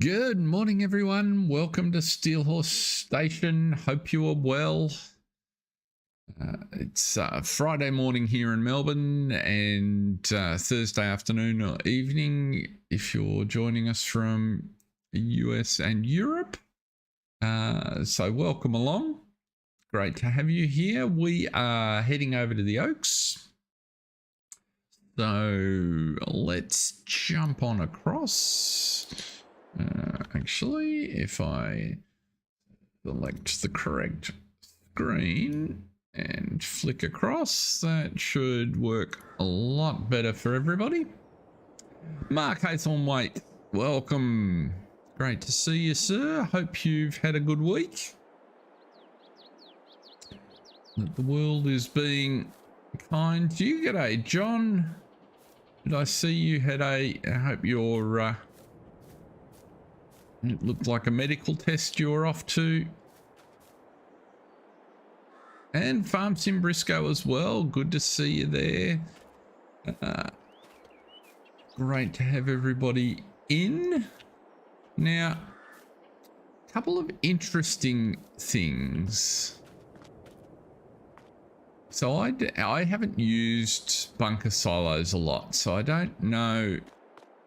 Good morning, everyone. Welcome to Steelhorse Station. Hope you are well. It's Friday morning here in Melbourne and Thursday afternoon or evening if you're joining us from the US and Europe. So welcome along. Great to have you here. We are heading over to the Oaks. So let's jump on across. Actually, if I select the correct screen and flick across, that should work a lot better for everybody. Mark Haythornwaite, welcome. Great to see you, sir. Hope you've had a good week. That the world is being kind to you. G'day, John. Did I see you had I hope you're it looked like a medical test you're off to. And Farm Sim Brisco as well. Good to see you there. Great to have everybody in. Now, a couple of interesting things. So I haven't used bunker silos a lot, so I don't know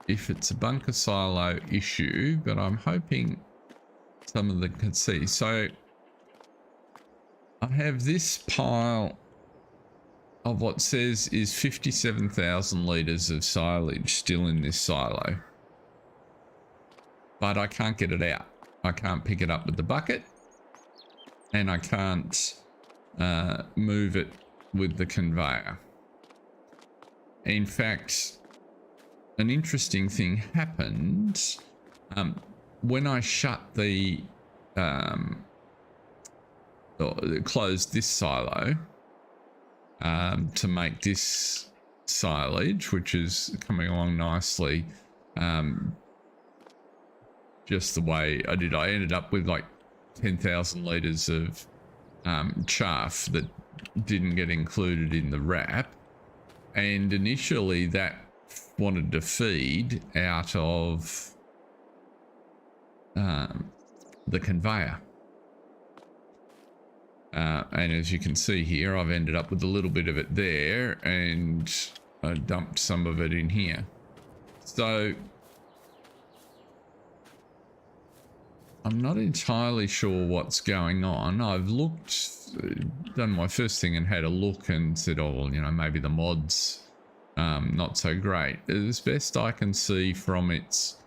if it's a bunker silo issue, but I'm hoping some of them can see. So I have this pile of what says is 57,000 litres of silage still in this silo, but I can't get it out. I can't pick it up with the bucket, and I can't move it with the conveyor. In fact, an interesting thing happened when I shut the closed this silo to make this silage, which is coming along nicely, just the way I did. I ended up with like 10,000 litres of chaff that didn't get included in the wrap, and initially that wanted to feed out of the conveyor, and as you can see here, I've ended up with a little bit of it there, and I dumped some of it in here. So I'm not entirely sure what's going on. I've done my first thing and had a look and said, oh, well, you know, maybe the mod's not so great. As best I can see from its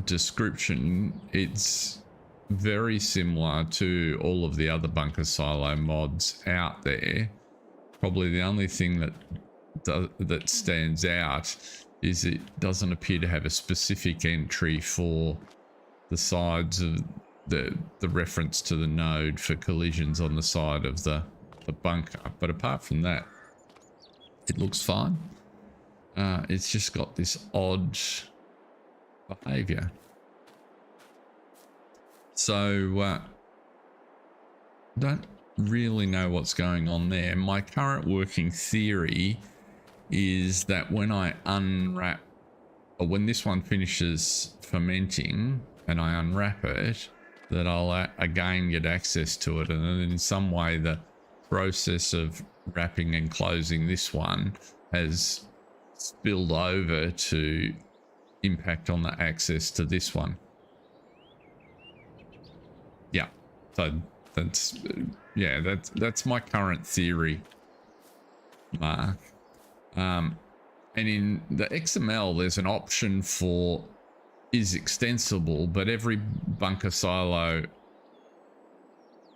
description, it's very similar to all of the other bunker silo mods out there. Probably the only thing that stands out is it doesn't appear to have a specific entry for the sides of the reference to the node for collisions on the side of the bunker. But apart from that, it looks fine. It's just got this odd behavior. So don't really know what's going on there. My current working theory is that when I unwrap, or when this one finishes fermenting and I unwrap it, that I'll again get access to it, and then in some way the process of wrapping and closing this one has spilled over to impact on the access to this one. Yeah, so that's my current theory, Mark. And in the XML there's an option for is extensible, but every bunker silo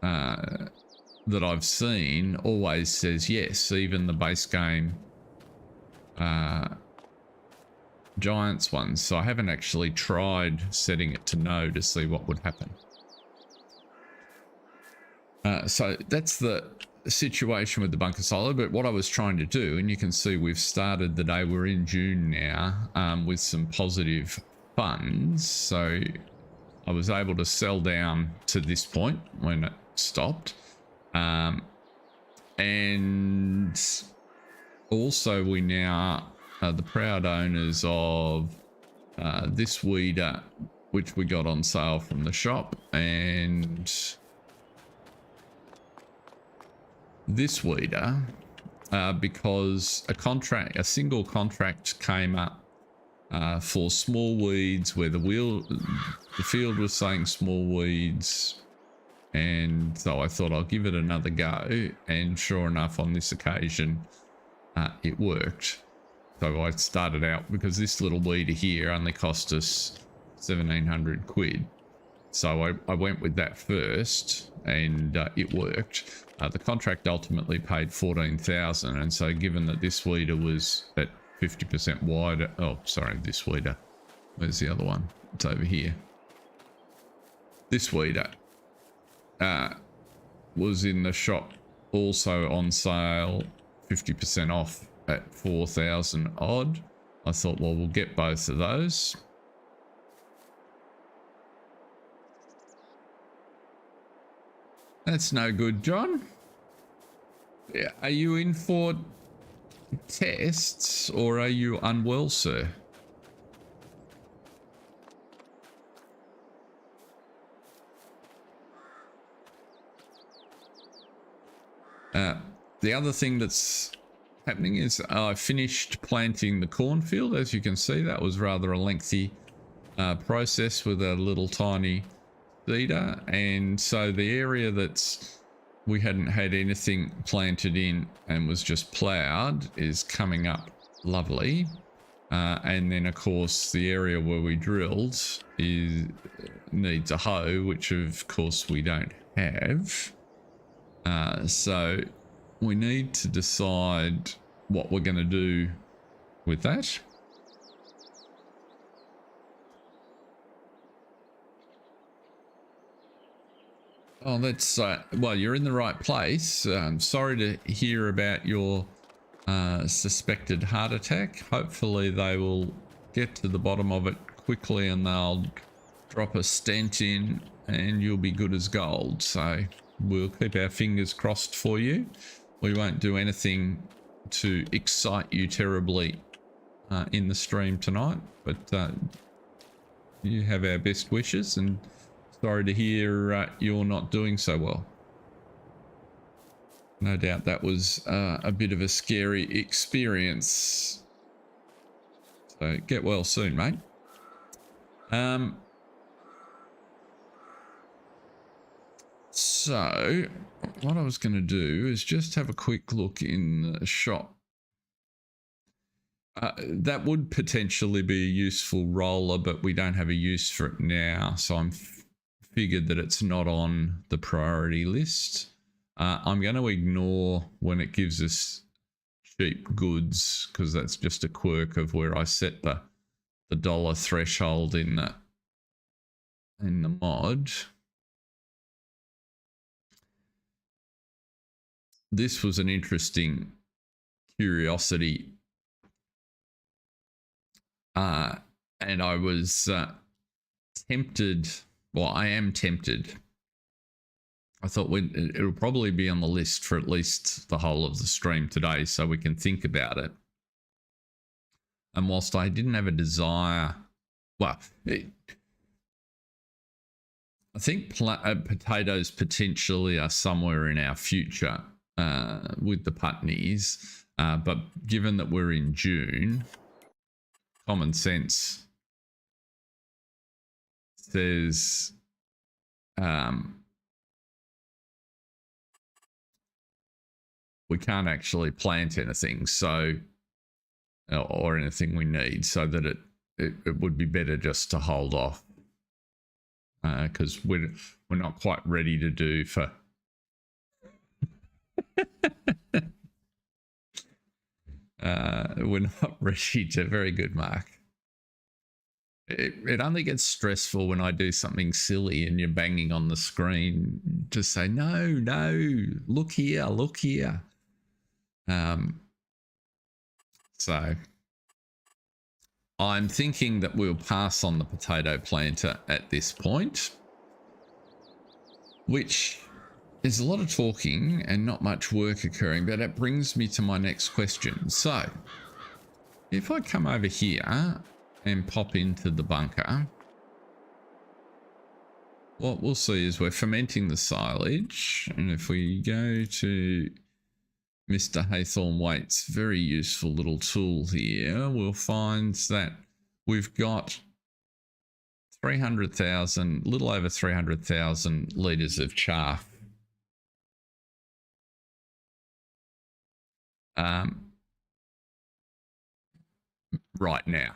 that I've seen always says yes, even the base game Giants ones. So I haven't actually tried setting it to no to see what would happen. So that's the situation with the bunker silo. But what I was trying to do, and you can see we've started the day, we're in June now, with some positive funds. So I was able to sell down to this point when it stopped, and also we now are the proud owners of this weeder, which we got on sale from the shop, and this weeder, because a single contract came up for small weeds where the field was saying small weeds, and so I thought I'll give it another go, and sure enough on this occasion it worked. So I started out, because this little weeder here only cost us 1,700 quid, so I went with that first, and it worked. The contract ultimately paid 14,000, and so given that this weeder was at 50% wider, oh sorry, this weeder, where's the other one? It's over here. This weeder was in the shop, also on sale, 50% off at 4,000 odd. I thought, well, we'll get both of those. That's no good, John. Yeah, are you in for tests or are you unwell, sir? The other thing that's happening is I finished planting the cornfield. As you can see, that was rather a lengthy process with a little tiny seeder, and so the area that's we hadn't had anything planted in and was just ploughed is coming up lovely, and then of course the area where we drilled needs a hoe, which of course we don't have, so we need to decide what we're going to do with that. Oh, that's well, you're in the right place. I'm sorry to hear about your suspected heart attack. Hopefully they will get to the bottom of it quickly and they'll drop a stent in and you'll be good as gold. So we'll keep our fingers crossed for you. We won't do anything to excite you terribly in the stream tonight, but you have our best wishes, and sorry to hear you're not doing so well. No doubt that was a bit of a scary experience. So get well soon, mate. So what I was going to do is just have a quick look in the shop. That would potentially be a useful roller, but we don't have a use for it now. So I'm figured that it's not on the priority list. I'm going to ignore when it gives us cheap goods, because that's just a quirk of where I set the dollar threshold in the mod. This was an interesting curiosity, and I was tempted. Well, I am tempted. I thought it'll probably be on the list for at least the whole of the stream today, so we can think about it. And whilst I didn't have a desire, well, I think potatoes potentially are somewhere in our future with the Putneys, but given that we're in June, common sense says we can't actually plant anything, so or anything we need, so that it would be better just to hold off, because we're not quite ready to do for we're not ready to. Very good, Mark. It only gets stressful when I do something silly and you're banging on the screen to say, no, look here, look here. So I'm thinking that we'll pass on the potato planter at this point, which is a lot of talking and not much work occurring, but it brings me to my next question. So if I come over here and pop into the bunker, what we'll see is we're fermenting the silage. And if we go to Mr. Haythorne Waite's very useful little tool here, we'll find that we've got 300,000, little over 300,000 litres of chaff. Right now.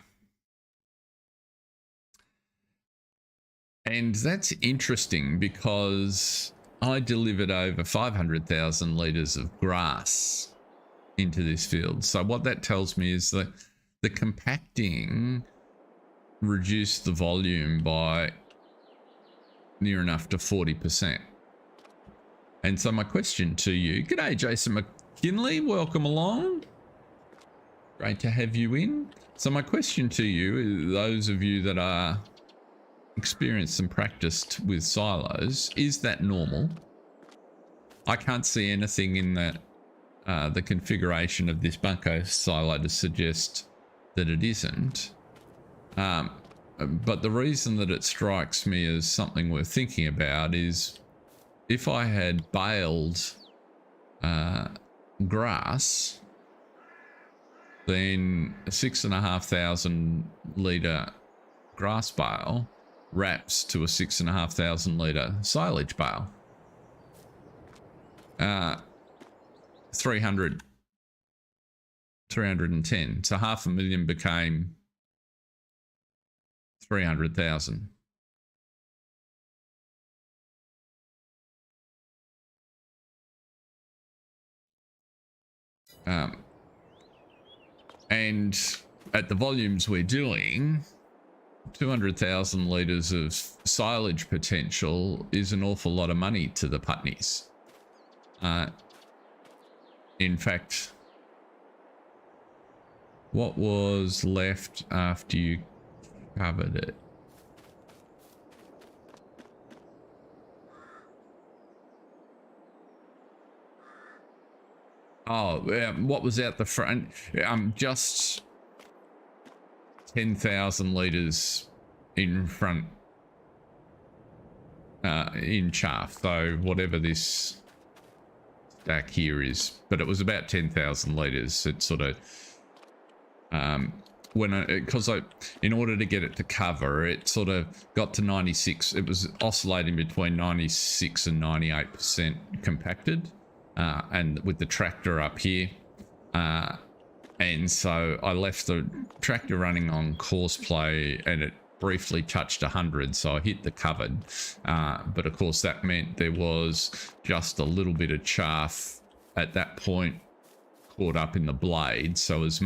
And that's interesting because I delivered over 500,000 litres of grass into this field. So what that tells me is that the compacting reduced the volume by near enough to 40%. And so my question to you, g'day Jason McKinley, welcome along. Great to have you in. So my question to you, those of you that are experienced and practiced with silos, is that normal? I can't see anything in the configuration of this bunker silo to suggest that it isn't. But the reason that it strikes me as something worth thinking about is if I had baled grass, then a 6,500 litre grass bale wraps to a 6,500 litre silage bale. 310. So 500,000 became 300,000. And at the volumes we're doing, 200,000 litres of silage potential is an awful lot of money to the Putneys. In fact, what was left after you covered it? Oh, what was out the front? Just 10,000 litres in front in chaff. So whatever this stack here is, but it was about 10,000 litres. It sort of in order to get it to cover, it sort of got to 96. It was oscillating between 96 and 98% compacted, and with the tractor up here, and so I left the tractor running on course play, and it briefly touched 100, so I hit the covered, but of course that meant there was just a little bit of chaff at that point caught up in the blade. So as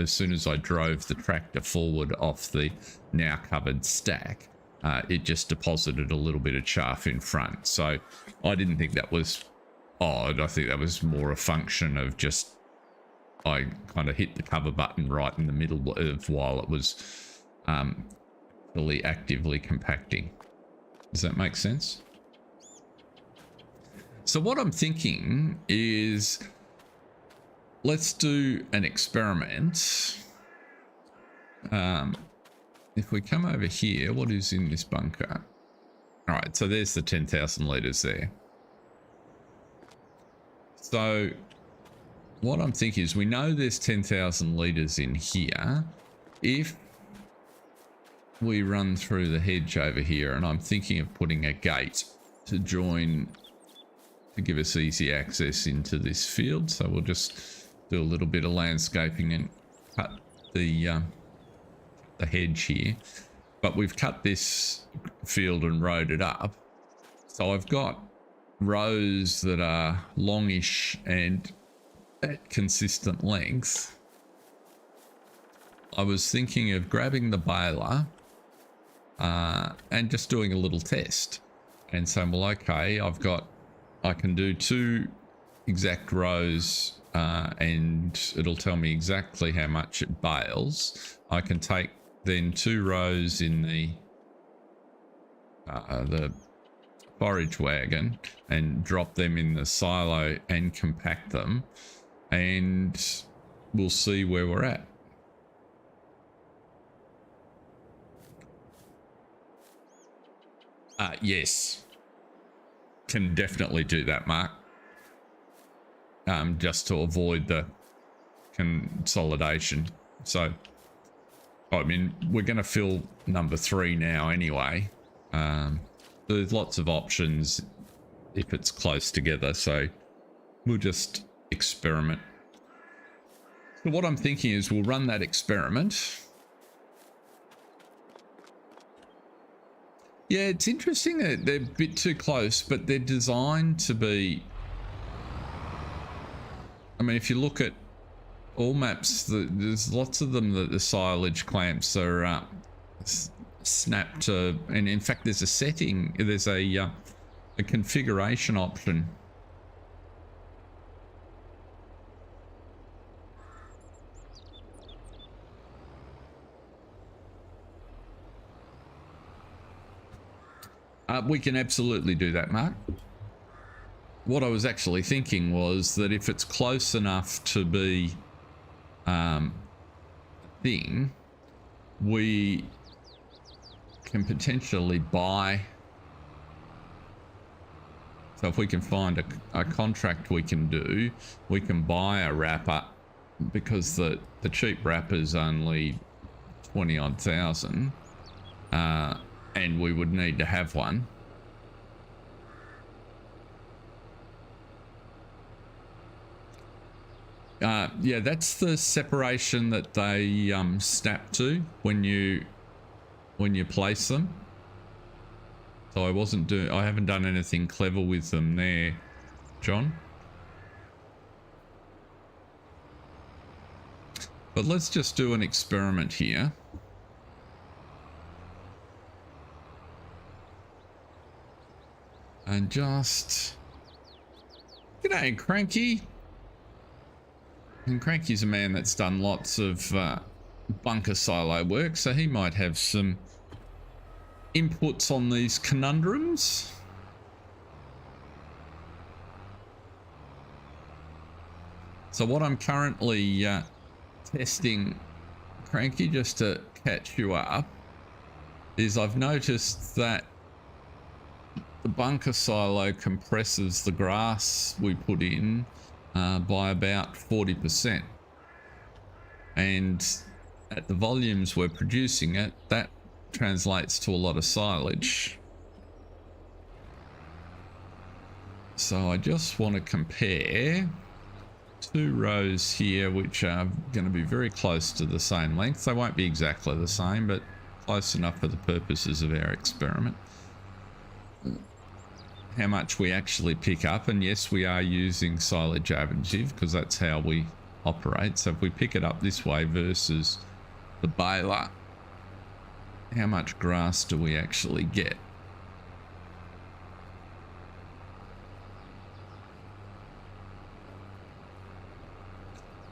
soon as I drove the tractor forward off the now covered stack, it just deposited a little bit of chaff in front. So I didn't think that was odd. I think that was more a function of just I kind of hit the cover button right in the middle of while it was really actively compacting. Does that make sense? So what I'm thinking is, let's do an experiment. If we come over here, what is in this bunker? All right, so there's the 10,000 litres there. So what I'm thinking is, we know there's 10,000 litres in here. If we run through the hedge over here, and I'm thinking of putting a gate to join, to give us easy access into this field. So we'll just do a little bit of landscaping and cut the hedge here. But we've cut this field and rowed it up. So I've got rows that are longish and at consistent length. I was thinking of grabbing the baler and just doing a little test and saying, well, okay, I can do 2 exact rows and it'll tell me exactly how much it bales. I can take then 2 rows in the forage wagon and drop them in the silo and compact them, and we'll see where we're at. Yes, can definitely do that, Mark. Just to avoid the consolidation. So, I mean, we're going to fill number 3 now anyway. There's lots of options if it's close together, so we'll just experiment. So what I'm thinking is we'll run that experiment. Yeah, it's interesting that they're a bit too close, but they're designed to be... I mean, if you look at all maps, there's lots of them that the silage clamps are snapped to, and in fact there's a setting, there's a configuration option. We can absolutely do that, Mark. What I was actually thinking was that if it's close enough to be a thing, we can potentially buy. So if we can find a contract we can do, we can buy a wrapper, because the cheap wrapper is only 20-odd thousand, and we would need to have one. Yeah, that's the separation that they snap to when you place them. So I haven't done anything clever with them there, John. But let's just do an experiment here. And just... G'day, Cranky. And Cranky's a man that's done lots of bunker silo work, so he might have some inputs on these conundrums. So what I'm currently testing, Cranky, just to catch you up, is I've noticed that the bunker silo compresses the grass we put in by about 40%. And at the volumes we're producing it, that translates to a lot of silage. So I just want to compare 2 rows here, which are going to be very close to the same length. They won't be exactly the same, but close enough for the purposes of our experiment. How much we actually pick up, and yes, we are using silage additive because that's how we operate. So if we pick it up this way versus the baler, how much grass do we actually get?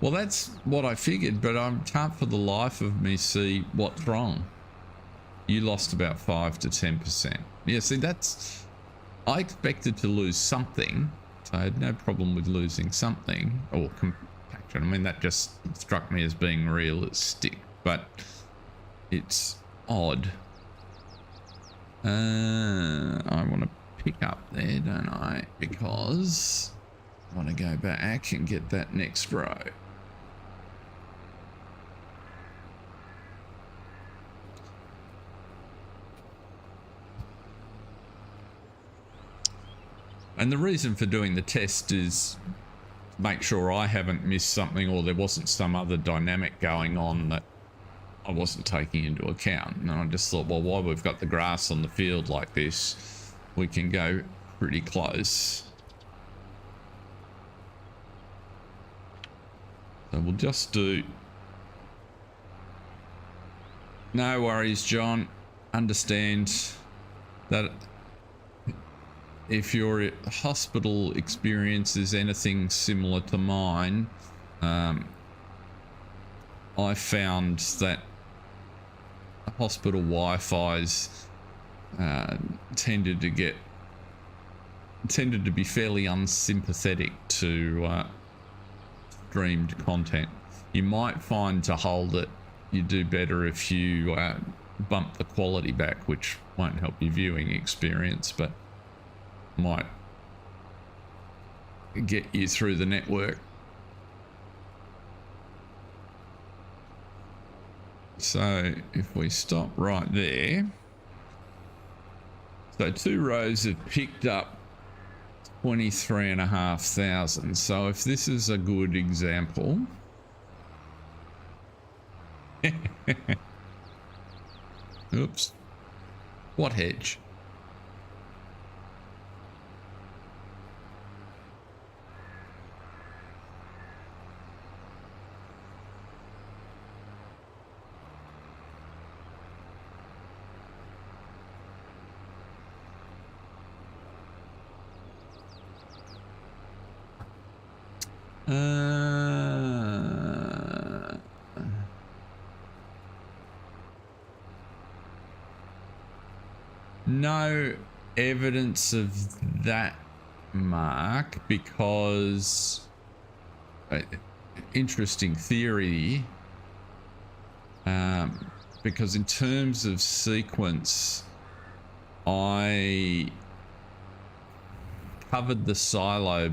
Well, that's what I figured, but I can't for the life of me see what's wrong. You lost about 5 to 10%. Yeah, see, that's... I expected to lose something, so I had no problem with losing something, or compaction. I mean, that just struck me as being realistic, but it's odd. I want to pick up there, don't I? Because I want to go back and get that next row. And the reason for doing the test is to make sure I haven't missed something, or there wasn't some other dynamic going on that I wasn't taking into account. And I just thought, well, while we've got the grass on the field like this, we can go pretty close. So we'll just do... No worries, John. Understand that if your hospital experience is anything similar to mine, I found that hospital Wi-Fi's tended to be fairly unsympathetic to streamed content. You might find to hold it, you do better if you bump the quality back, which won't help your viewing experience, but might get you through the network. So if we stop right there, so 2 rows have picked up 23,500. So if this is a good example, oops, what hedge? No evidence of that, Mark, because interesting theory, because in terms of sequence, I covered the silo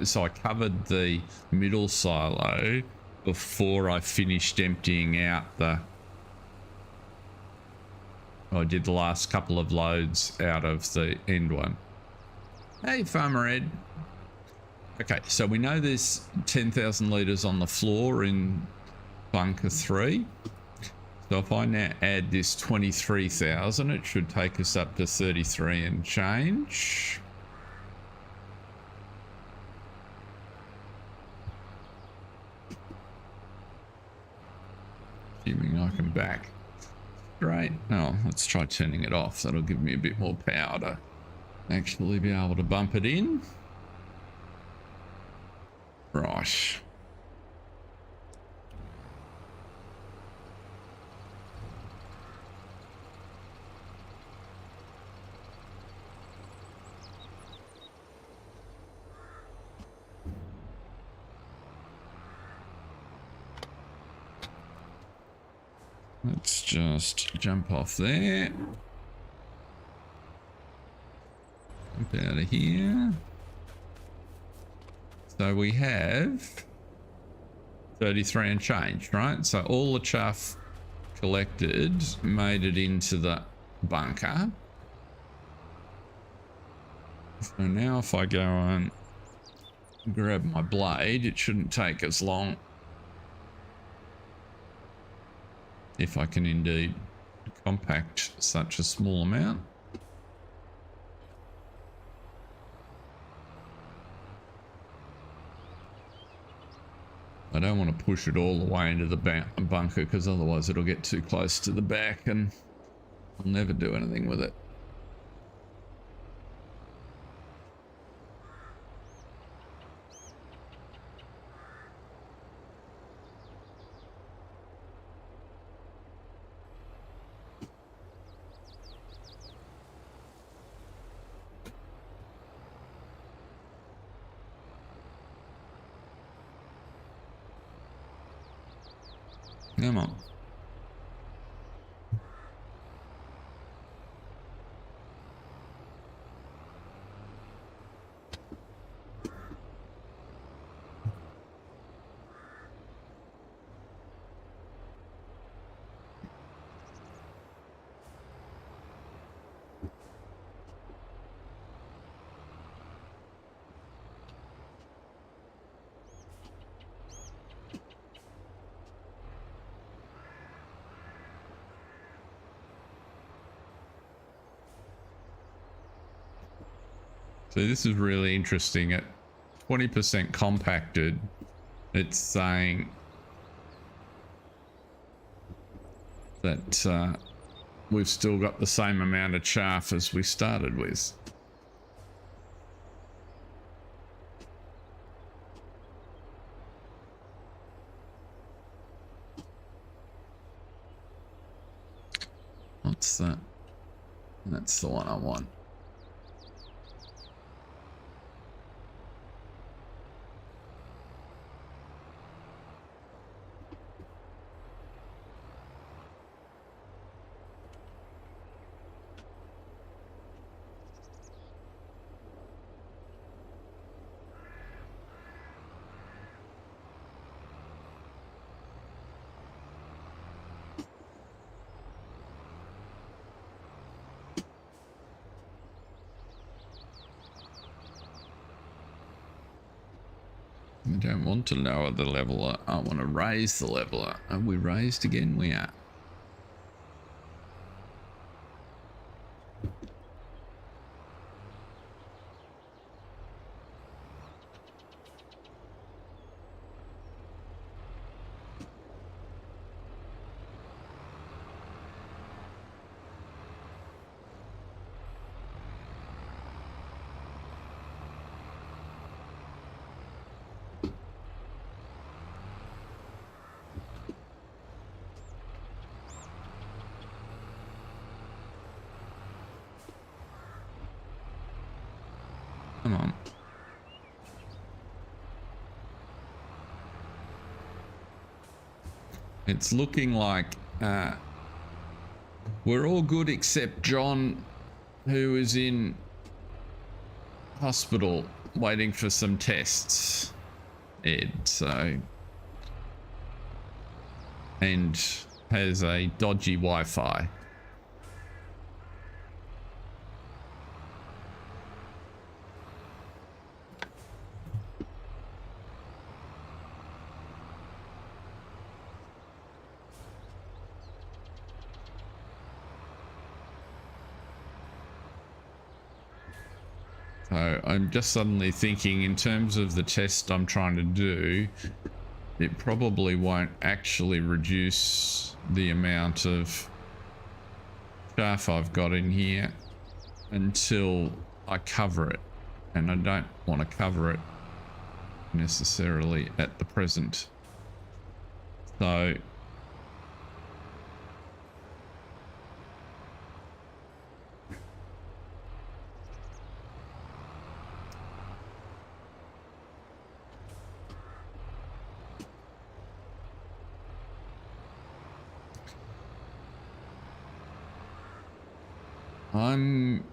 so I covered the middle silo before I finished emptying out I did the last couple of loads out of the end one. Hey, Farmer Ed. Okay, so we know there's 10,000 litres on the floor in bunker 3. So if I now add this 23,000, it should take us up to 33 and change. Assuming I can back straight. Oh, let's try turning it off. That'll give me a bit more power to actually be able to bump it in. Right. Let's just jump off there. Jump out of here. So we have 33 and change, right? So all the chaff collected made it into the bunker. So now if I go and grab my blade, it shouldn't take as long. If I can indeed compact such a small amount. I don't want to push it all the way into the bunker because otherwise it'll get too close to the back and I'll never do anything with it. Come on. So this is really interesting. At 20% compacted, it's saying that we've still got the same amount of chaff as we started with. What's that? That's the one I want. I don't want to lower the leveler. I want to raise the leveler. Are we raised again? We are. Come on. It's looking like we're all good except John, who is in hospital waiting for some tests. Ed, so, and has a dodgy Wi-Fi. So I'm just suddenly thinking, in terms of the test I'm trying to do, it probably won't actually reduce the amount of chaff I've got in here until I cover it. And I don't want to cover it necessarily at the present. So I'm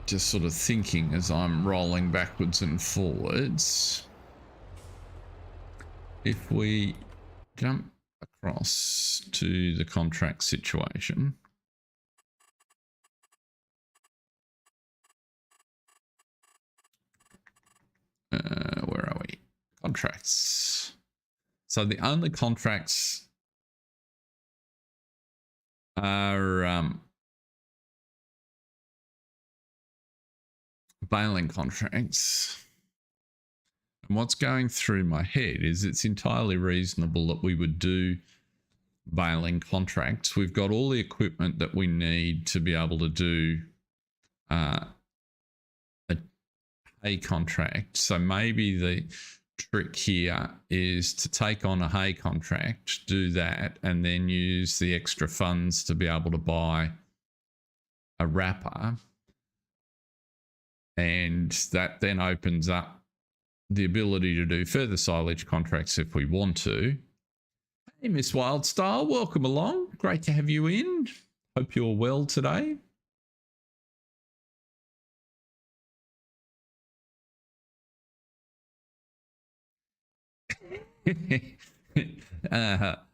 just sort of thinking as I'm rolling backwards and forwards, if we jump across to the contract situation. Where are we? Contracts. So the only contracts are baling contracts. And what's going through my head is it's entirely reasonable that we would do baling contracts. We've got all the equipment that we need to be able to do a hay contract. So maybe the trick here is to take on a hay contract, do that, and then use the extra funds to be able to buy a wrapper. And that then opens up the ability to do further silage contracts if we want to. Hey, Miss Wildstyle, welcome along. Great to have you in. Hope you're well today.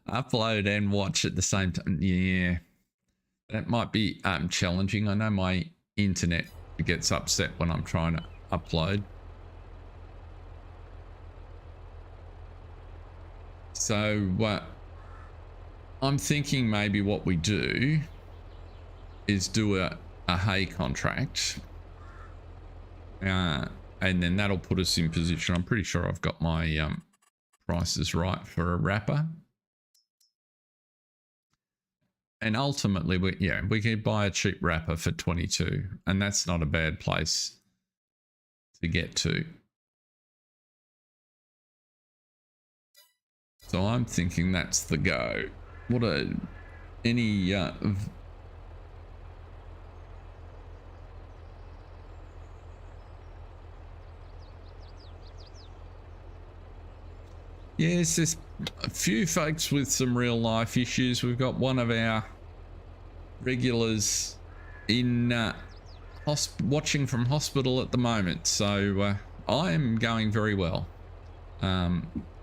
Upload and watch at the same time. Yeah, that might be challenging. I know my internet gets upset when I'm trying to upload. So I'm thinking maybe what we do is do a hay contract, and then that'll put us in position. I'm pretty sure I've got my prices right for a wrapper. And ultimately, we could buy a cheap wrapper for 22, and that's not a bad place to get to. So I'm thinking that's the go. Yes, there's a few folks with some real life issues. We've got one of our regulars in watching from hospital at the moment, so I am going very well.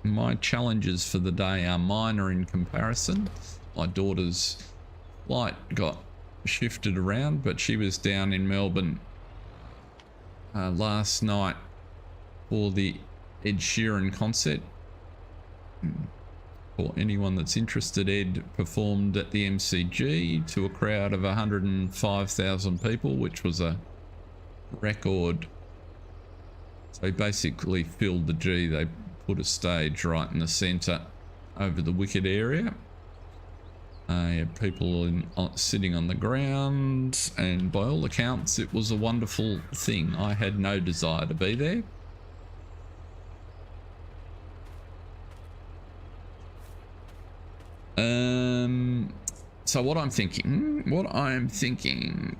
My challenges for the day are minor in comparison. My daughter's flight got shifted around, but she was down in Melbourne last night for the Ed Sheeran concert. For anyone that's interested, Ed performed at the MCG to a crowd of 105,000 people, which was a record. So he basically filled the G. They put a stage right in the centre over the wicket area. People sitting on the ground, and by all accounts it was a wonderful thing. I had no desire to be there. So what I'm thinking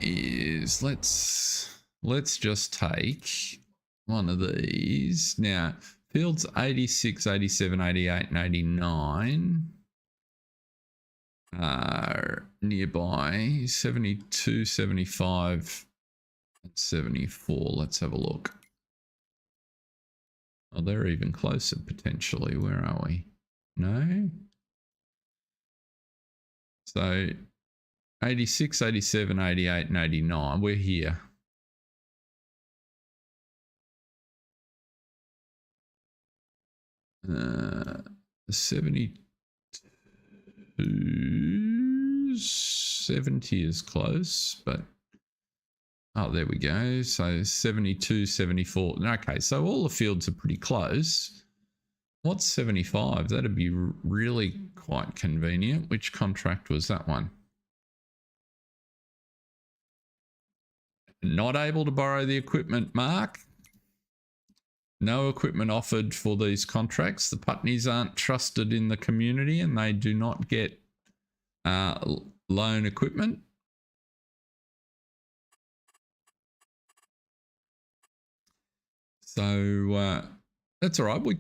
is let's just take one of these. Now, fields 86, 87, 88, and 89 are nearby. 72, 75, and 74. Let's have a look. Oh, they're even closer potentially. Where are we? No? So 86, 87, 88, and 89. We're here. Uh, 72, 70 is close, but oh, there we go. So 72, 74. Okay, so all the fields are pretty close. What's 75? That'd be really quite convenient. Which contract was that one? Not able to borrow the equipment, Mark. No equipment offered for these contracts. The Putneys aren't trusted in the community and they do not get loan equipment. So that's all right. We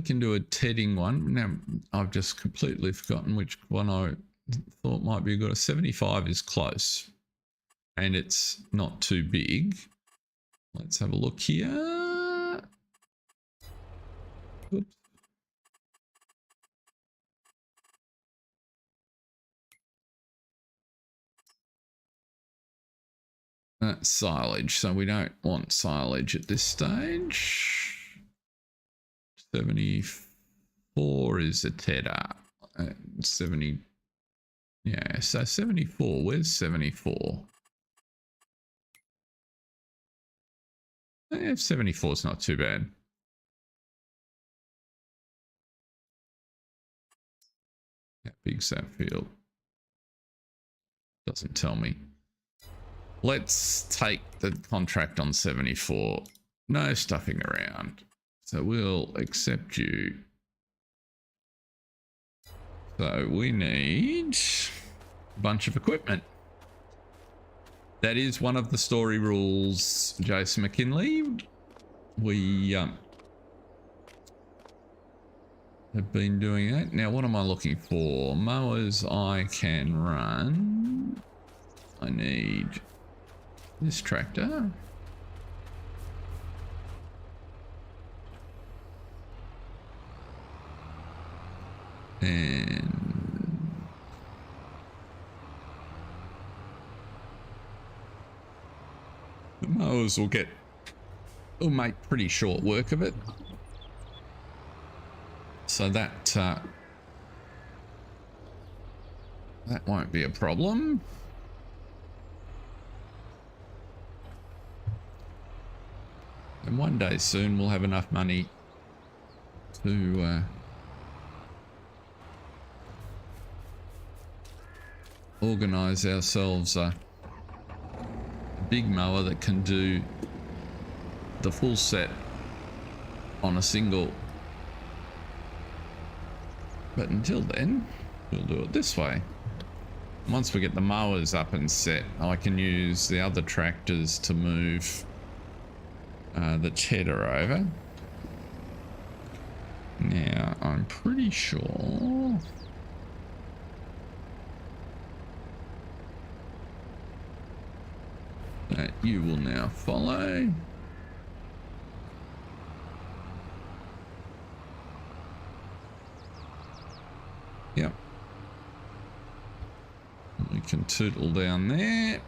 can do a tedding one. Now, I've just completely forgotten which one I thought might be good. A 75 is close and it's not too big. Let's have a look here. Oops. Silage. So we don't want silage at this stage. 74 is a tedder. 70. Yeah, so 74. Where's 74? Yeah, 74 is not too bad. How big's that field? Doesn't tell me. Let's take the contract on 74. No stuffing around. So we'll accept you. So we need a bunch of equipment. That is one of the story rules, Jason McKinley. We have been doing that. Now, what am I looking for? Mowers I can run. I need this tractor. And the mowers will make pretty short work of it. So that won't be a problem. And one day soon we'll have enough money to organize ourselves a big mower that can do the full set on a single. But until then, we'll do it this way. Once we get the mowers up and set, I can use the other tractors to move the cheddar over. Now, I'm pretty sure that you will now follow. Yep. We can tootle down there.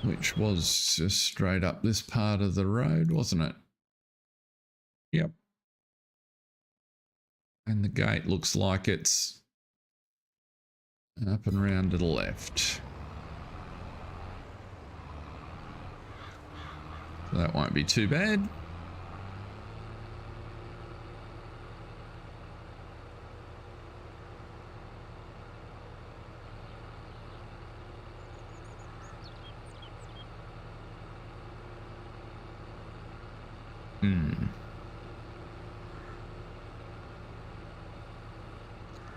which was just straight up this part of the road, wasn't it? Yep. And the gate looks like it's up and round to the left. So that won't be too bad.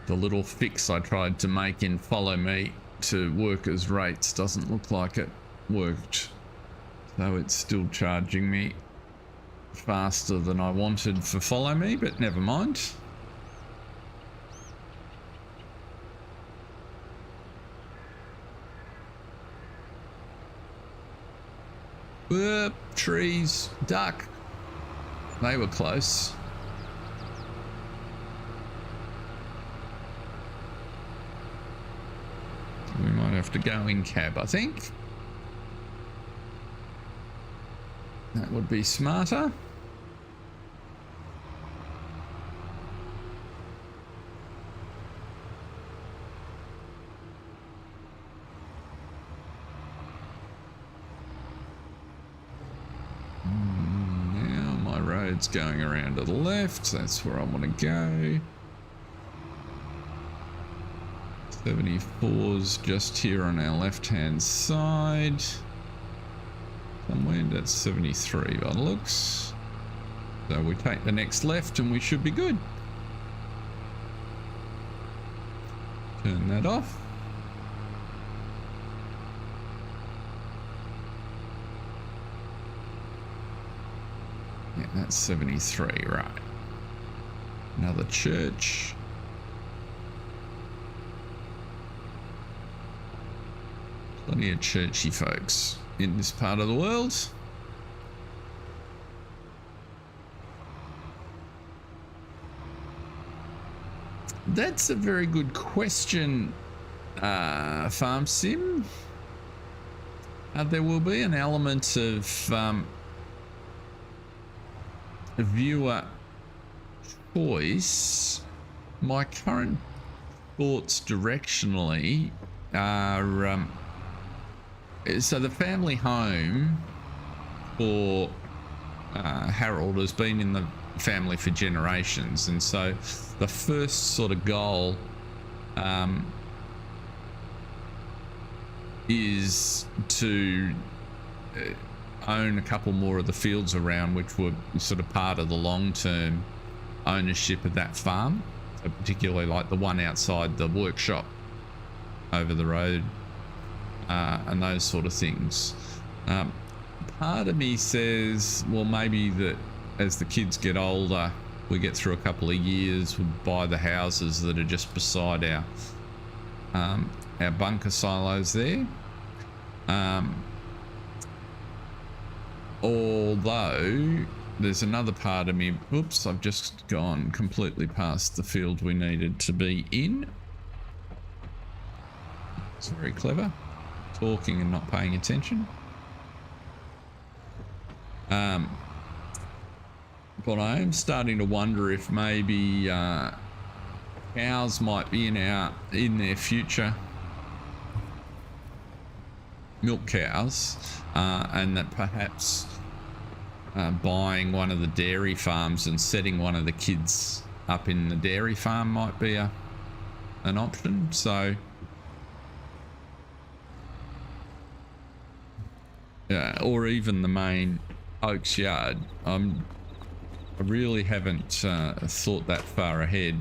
The little fix I tried to make in follow me to workers' rates doesn't look like it worked. So it's still charging me faster than I wanted for follow me, but never mind. Trees, duck. They were close. We might have to go in cab, I think. That would be smarter. Now my road's going around to the left. That's where I want to go. 74's just here on our left-hand side. Somewhere that's 73 by the looks. So we take the next left and we should be good. Turn that off. Yeah, that's 73, right. Another church. Plenty of churchy folks in this part of the world. That's a very good question, Farm Sim. There will be an element of viewer choice. My current thoughts directionally are so the family home for Harold has been in the family for generations, and so the first sort of goal is to own a couple more of the fields around, which were sort of part of the long-term ownership of that farm, so particularly like the one outside the workshop over the road. And those sort of things. Part of me says, well, maybe that as the kids get older, we get through a couple of years, we'll buy the houses that are just beside our bunker silos there. Although there's another part of me, oops, I've just gone completely past the field we needed to be in. It's very clever. Talking and not paying attention. But I am starting to wonder if maybe cows might be in their future, milk cows, and that perhaps buying one of the dairy farms and setting one of the kids up in the dairy farm might be an option. So or even the main Oaks yard. I really haven't thought that far ahead.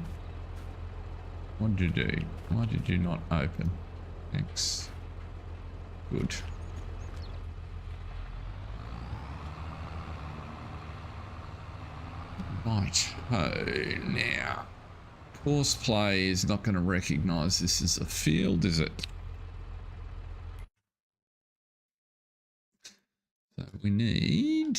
What did you do? Why did you not open? Thanks. Good. Right. Oh, now. Course play is not going to recognize this as a field, is it? So we need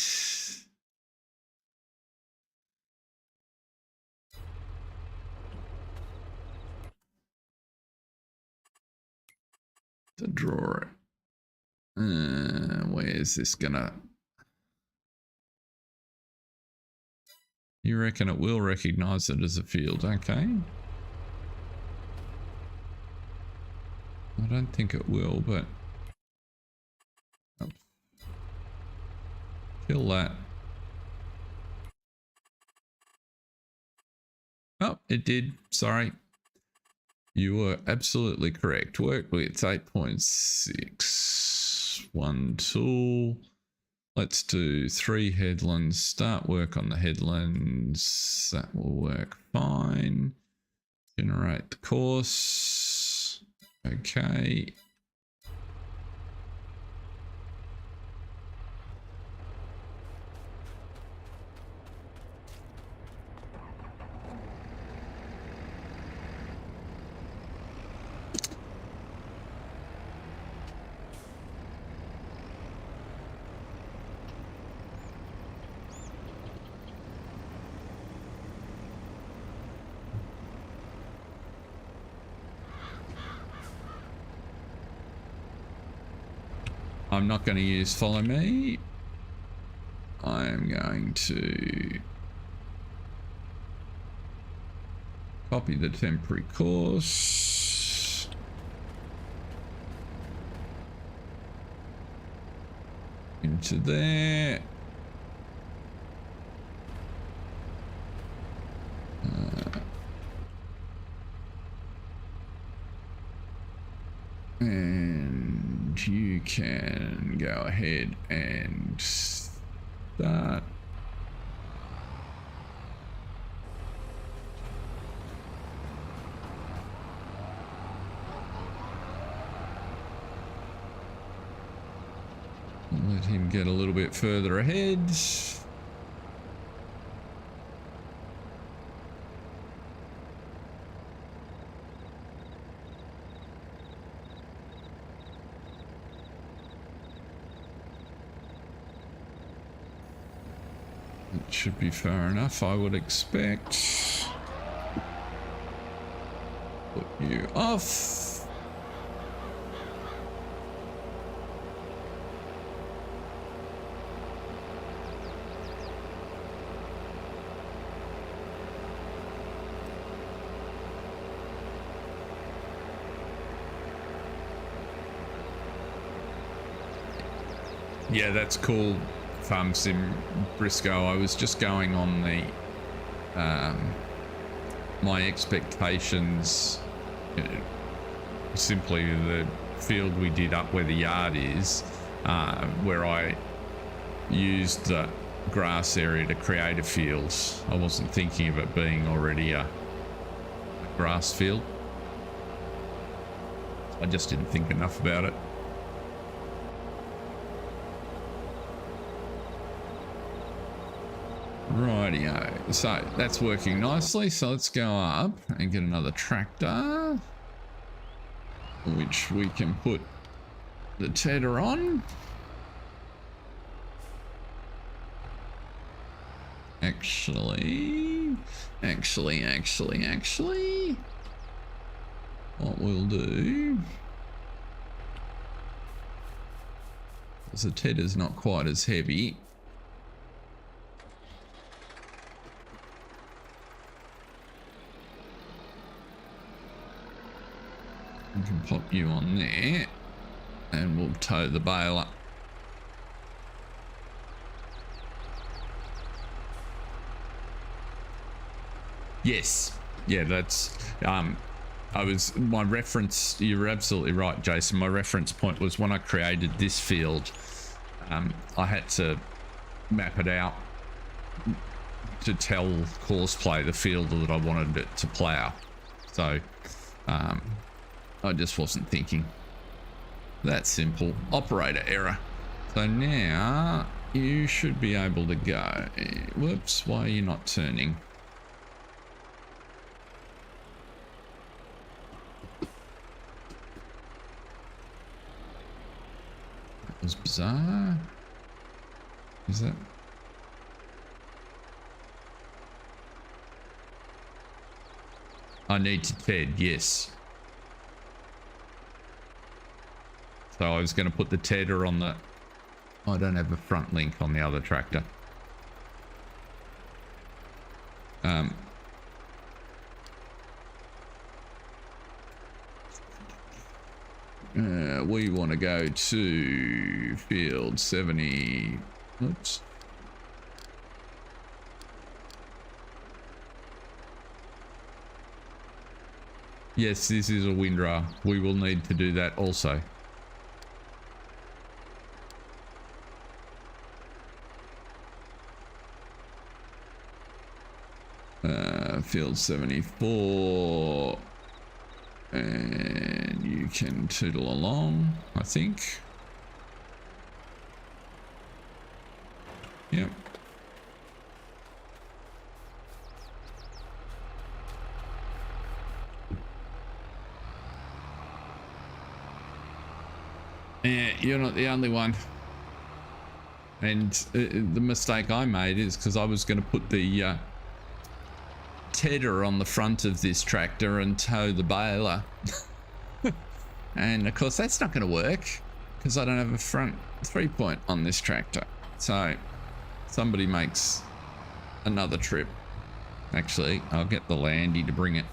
to draw it. Where's this gonna... You reckon it will recognize it as a field? Okay. I don't think it will, but... Oops. Kill that. Oh, it did. Sorry. You were absolutely correct. Work width 8.6. One tool. Let's do 3 headlands. Start work on the headlands. That will work fine. Generate the course. Okay. I'm not going to use follow me. I'm going to copy the temporary course. Into there. And you can go ahead and start. Let him get a little bit further ahead. It should be far enough, I would expect. Put you off. Yeah, that's cool. Farm Sim Brisco. I was just going on the my expectations, simply the field we did up where the yard is, where I used the grass area to create a field. I wasn't thinking of it being already a grass field. I just didn't think enough about it. Rightio, so that's working nicely. So let's go up and get another tractor, which we can put the tedder on. Actually, what we'll do, because the tedder's not quite as heavy, we can pop you on there and we'll tow the baler. Yes, yeah, that's my reference. You're absolutely right, Jason. My reference point was when I created this field, I had to map it out to tell Courseplay the field that I wanted it to plow. So I just wasn't thinking that simple. Operator error. So now you should be able to go. Whoops, why are you not turning? That was bizarre. Is that? I need to TED, yes. So I was going to put the tedder on the... I don't have a front link on the other tractor. We want to go to field 70. Oops. Yes, this is a windrow. We will need to do that also. Field 74. And you can tootle along, I think. Yep. Yeah, you're not the only one. And the mistake I made is because I was going to put the tedder on the front of this tractor and tow the baler. And of course that's not going to work because I don't have a front 3-point on this tractor. So somebody makes another trip. Actually, I'll get the Landy to bring it.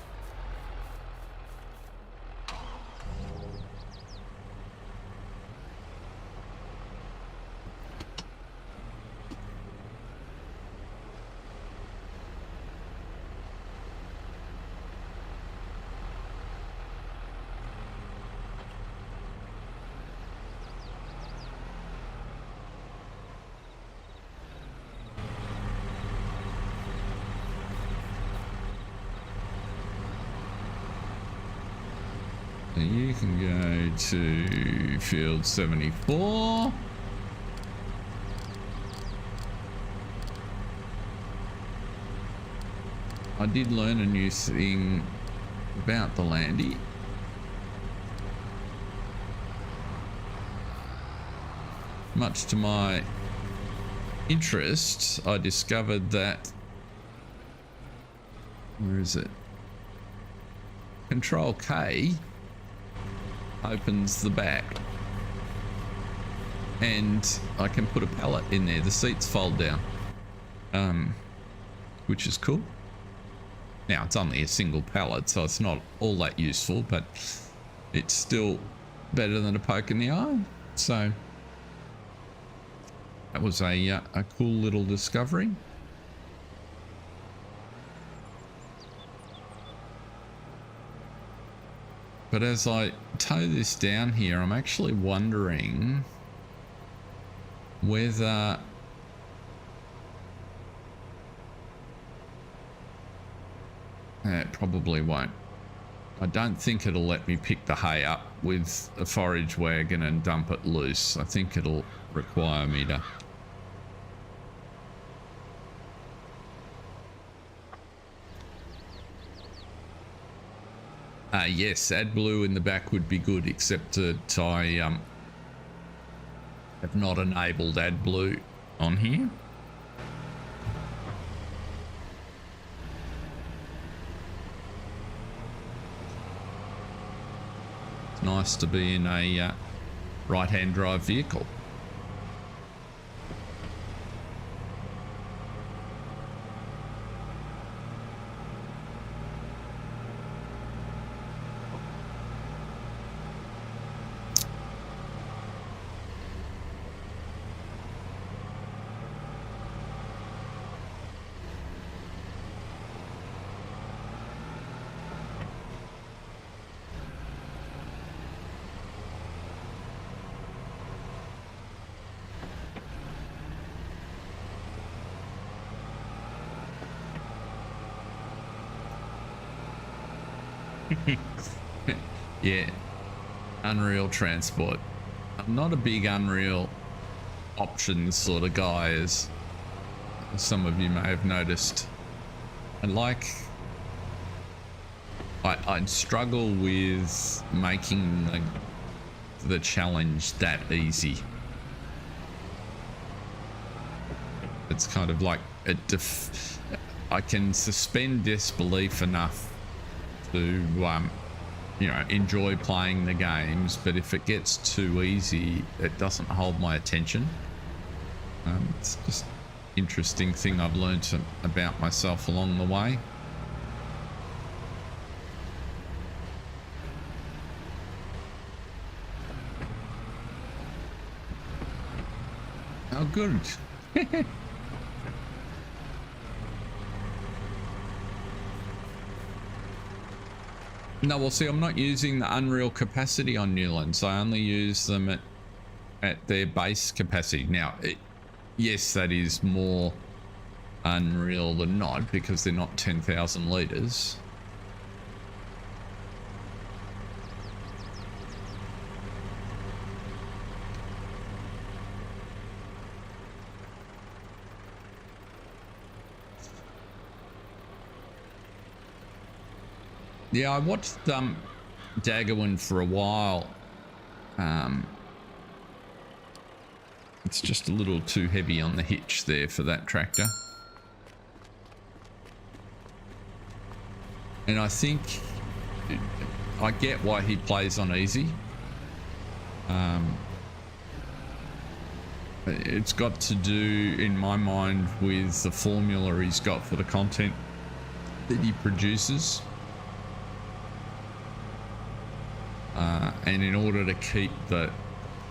You can go to field 74. I did learn a new thing about the Landy. Much to my interest, I discovered that... Where is it? Control K opens the back and I can put a pallet in there. The seats fold down, which is cool. Now it's only a single pallet, so it's not all that useful, but it's still better than a poke in the eye. So that was a cool little discovery. But as I tow this down here, I'm actually wondering whether it probably won't. I don't think it'll let me pick the hay up with a forage wagon and dump it loose. I think it'll require me to... yes, AdBlue in the back would be good, except that I have not enabled AdBlue on here. It's nice to be in a right-hand drive vehicle. Yeah, Unreal Transport. I'm not a big Unreal options sort of guy, as some of you may have noticed. I'd struggle with making the challenge that easy. It's kind of like I can suspend disbelief enough to you know, enjoy playing the games, but if it gets too easy, it doesn't hold my attention. It's just interesting thing I've learned about myself along the way. Oh, good. No, well, see, I'm not using the Unreal capacity on Newlands. I only use them at their base capacity. Now, yes, that is more Unreal than not because they're not 10,000 litres. Yeah, I watched Daggerwin for a while. It's just a little too heavy on the hitch there for that tractor. And I think I get why he plays on easy. It's got to do, in my mind, with the formula he's got for the content that he produces. And in order to keep the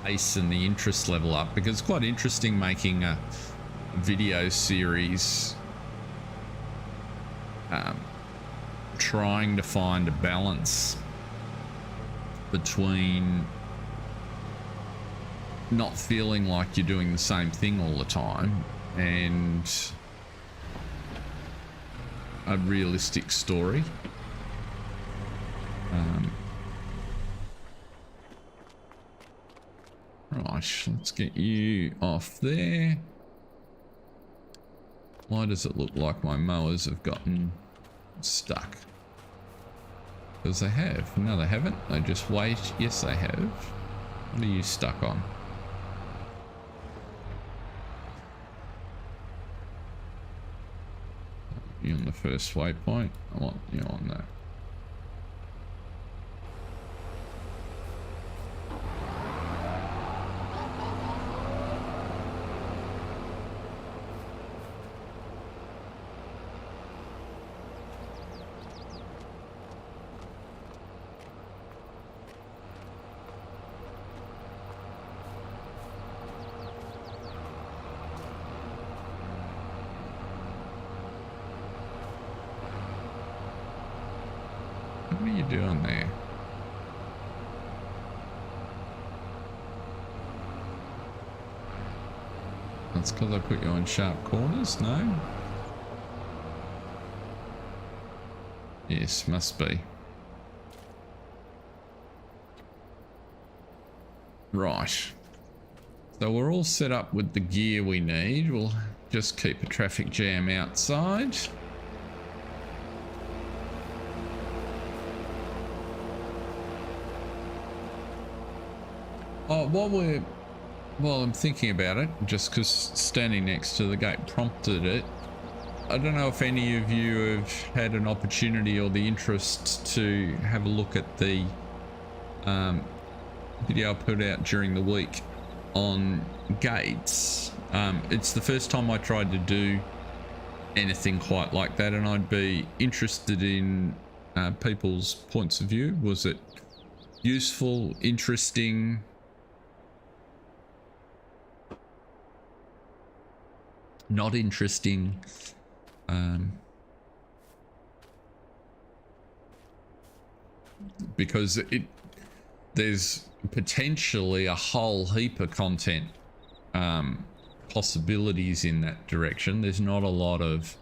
pace and the interest level up, because it's quite interesting making a video series, trying to find a balance between not feeling like you're doing the same thing all the time and a realistic story. Right, let's get you off there. Why does it look like my mowers have gotten stuck? Because they have. No, they haven't. They just wait. Yes, they have. What are you stuck on? You on the first waypoint. I want you on that. What are you doing there? That's because I put you on sharp corners, no? Yes, must be. Right. So we're all set up with the gear we need. We'll just keep a traffic jam outside. Oh, while I'm thinking about it, just because standing next to the gate prompted it, I don't know if any of you have had an opportunity or the interest to have a look at the video I put out during the week on gates. It's the first time I tried to do anything quite like that, and I'd be interested in people's points of view. Was it useful, interesting? Not interesting? Because there's potentially a whole heap of content possibilities in that direction. There's not a lot of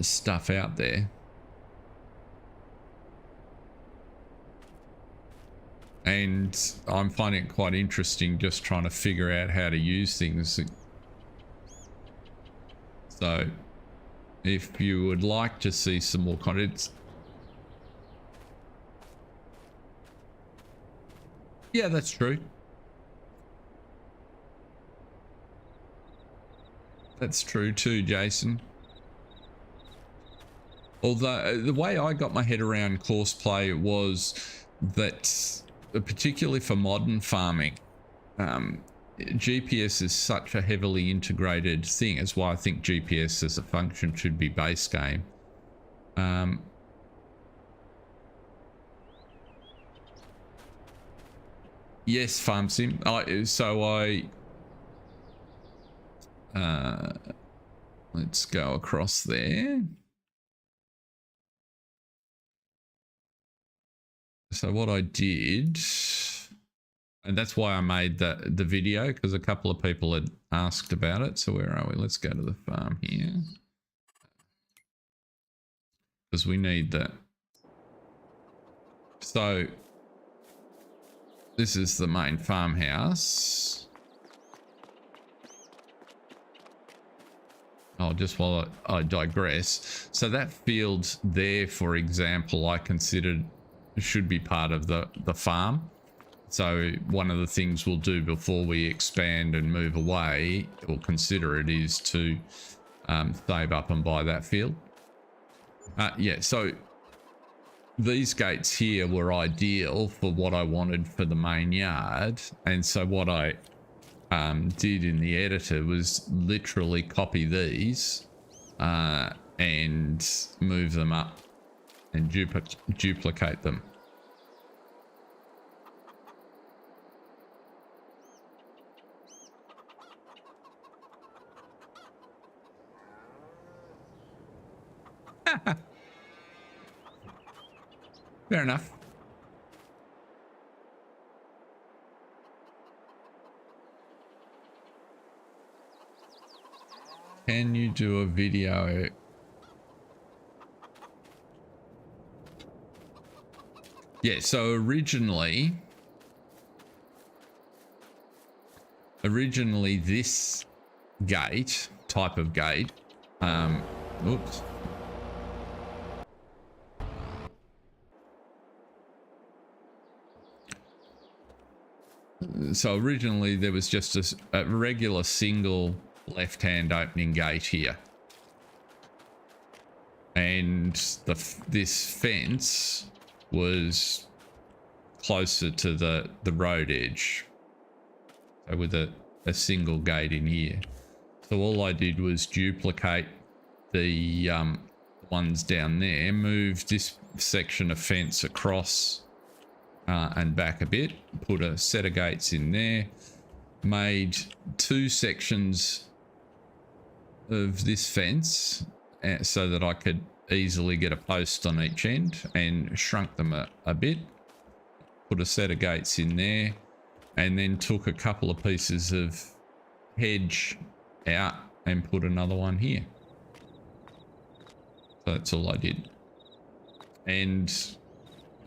stuff out there. And I'm finding it quite interesting just trying to figure out how to use things. So if you would like to see some more content, yeah, that's true. That's true too, Jason. Although the way I got my head around courseplay was that, particularly for modern farming, GPS is such a heavily integrated thing. That's why I think GPS as a function should be base game. Yes, Farm Sim. Let's go across there. So what I did, and that's why I made the video, because a couple of people had asked about it. So where are we? Let's go to the farm here, because we need that. So this is the main farmhouse. Oh, just while I digress. So that field there, for example, I considered should be part of the farm. So one of the things we'll do before we expand and move away, or consider it, is to save up and buy that field. Yeah, so these gates here were ideal for what I wanted for the main yard. And so what I did in the editor was literally copy these and move them up and duplicate them. Fair enough. Can you do a video? Yeah, so originally this type of gate, oops. So originally there was just a regular single left-hand opening gate here, and this fence was closer to the road edge, so with a single gate in here. So all I did was duplicate the ones down there, move this section of fence across and back a bit, put a set of gates in there, made two sections of this fence so that I could easily get a post on each end, and shrunk them a bit, put a set of gates in there, and then took a couple of pieces of hedge out and put another one here. So that's all I did. And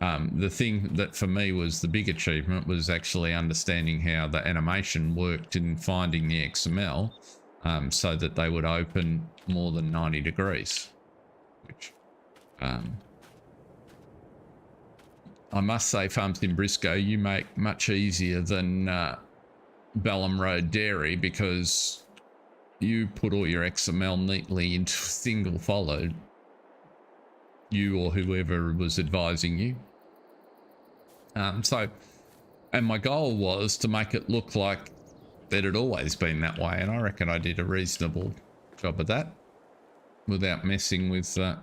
the thing that for me was the big achievement was actually understanding how the animation worked in finding the XML, so that they would open more than 90 degrees, which I must say, Farm Sim Brisco, you make much easier than Baling Road Dairy, because you put all your XML neatly into a single follow, you or whoever was advising you. And my goal was to make it look like it had always been that way, and I reckon I did a reasonable job of that without messing with the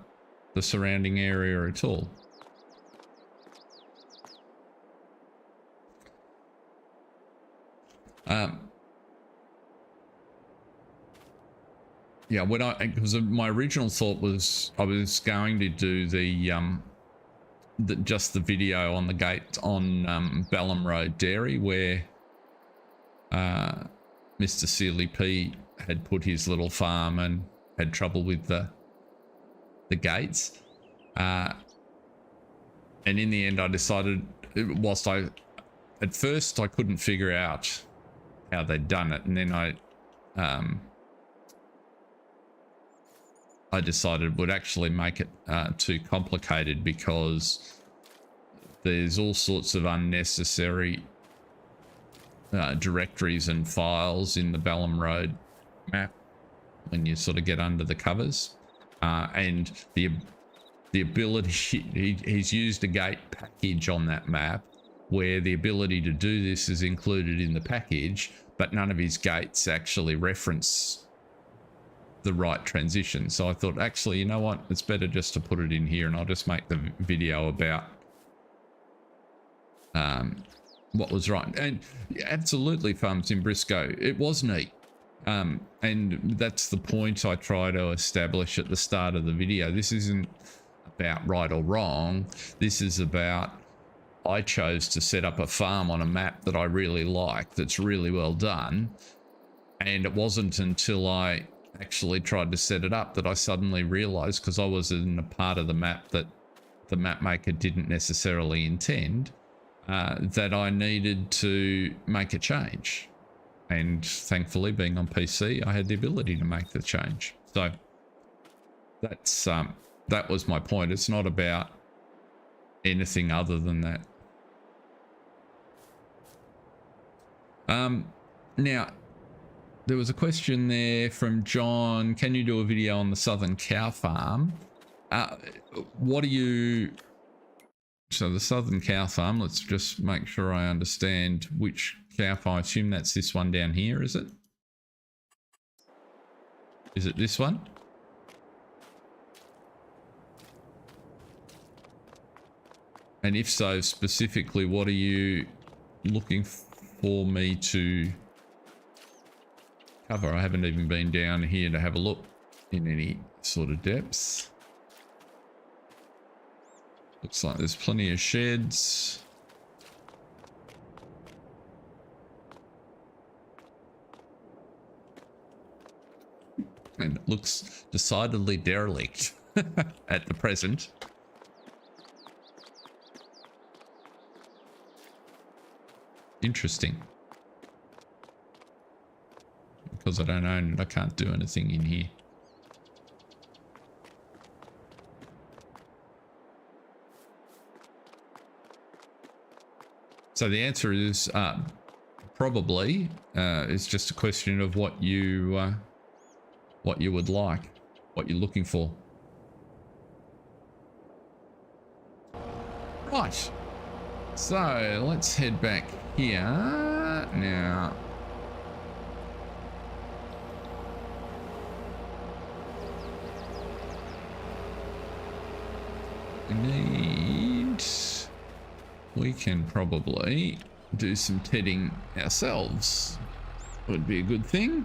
surrounding area at all. Yeah, because my original thought was I was going to do just the video on the gate on Baling Road Dairy, where Mr. Sealy P had put his little farm and had trouble with the gates. And in the end, I decided, whilst at first I couldn't figure out how they'd done it, and then I decided it would actually make it too complicated, because there's all sorts of unnecessary directories and files in the Baling Road map when you sort of get under the covers, and the ability, he's used a gate package on that map where the ability to do this is included in the package, but none of his gates actually reference the right transition. So I thought, actually, you know what, it's better just to put it in here, and I'll just make the video about what was right. And absolutely, Farm Sim Brisco, it was neat. And that's the point I try to establish at the start of the video. This isn't about right or wrong. This is about, I chose to set up a farm on a map that I really like, that's really well done. And it wasn't until I actually tried to set it up that I suddenly realized, because I was in a part of the map that the map maker didn't necessarily intend, that I needed to make a change. And thankfully, being on PC, I had the ability to make the change. So that's that was my point. It's not about anything other than that. Now, there was a question there from John. Can you do a video on the Southern Cow Farm? What do you... So the Southern Cow Farm, let's just make sure I understand which cow farm. I assume that's this one down here, is it? Is it this one? And if so, specifically, what are you looking for me to cover? I haven't even been down here to have a look in any sort of depth. Looks like there's plenty of sheds. And it looks decidedly derelict at the present. Interesting. Because I don't own it, I can't do anything in here. So the answer is probably. It's just a question of what you would like, what you're looking for. Right. So let's head back here now. We can probably do some tedding ourselves. Would be a good thing.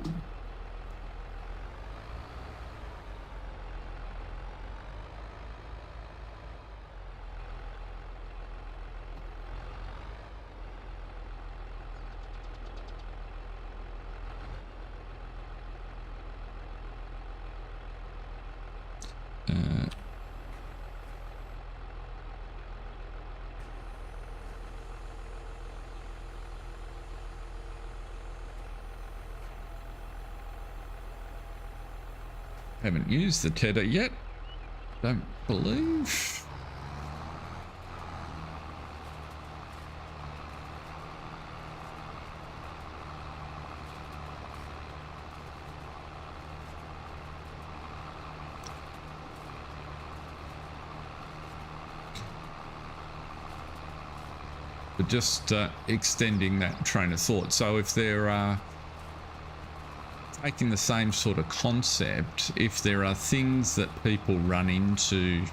Haven't used the tedder yet, don't believe. But just extending that train of thought. So if there are, taking the same sort of concept, if there are things that people run into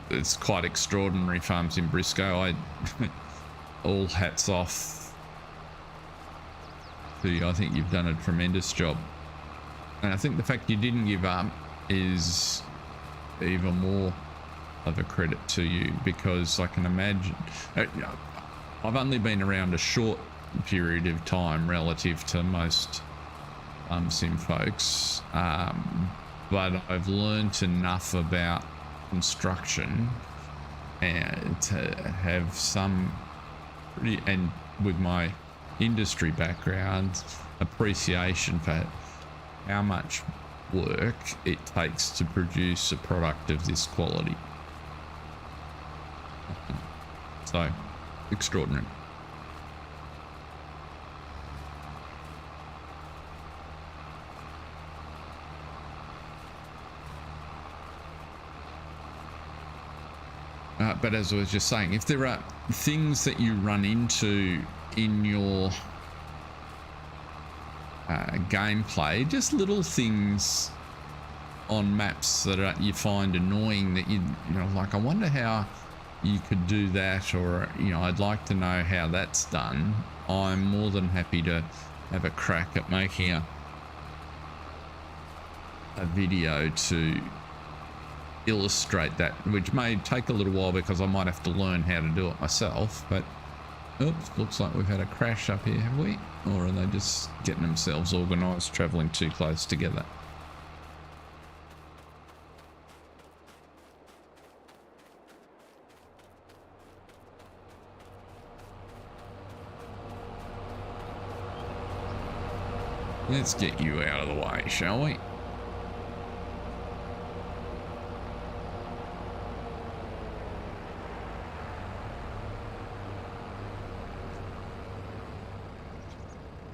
it's quite extraordinary, Farm Sim Brisco. All hats off to you. I think you've done a tremendous job, and I think the fact you didn't give up is even more of a credit to you, because I can imagine I've only been around a short period of time relative to most sim folks, but I've learnt enough about construction and to have some pretty, and with my industry background, appreciation for how much work it takes to produce a product of this quality. So extraordinary. But as I was just saying, if there are things that you run into in your gameplay, just little things on maps that you find annoying that you know, like, I wonder how you could do that, or, you know, I'd like to know how that's done. I'm more than happy to have a crack at making a video to illustrate that, which may take a little while because I might have to learn how to do it myself. But oops, looks like we've had a crash up here, have we? Or are they just getting themselves organized, traveling too close together? Let's get you out of the way, shall we?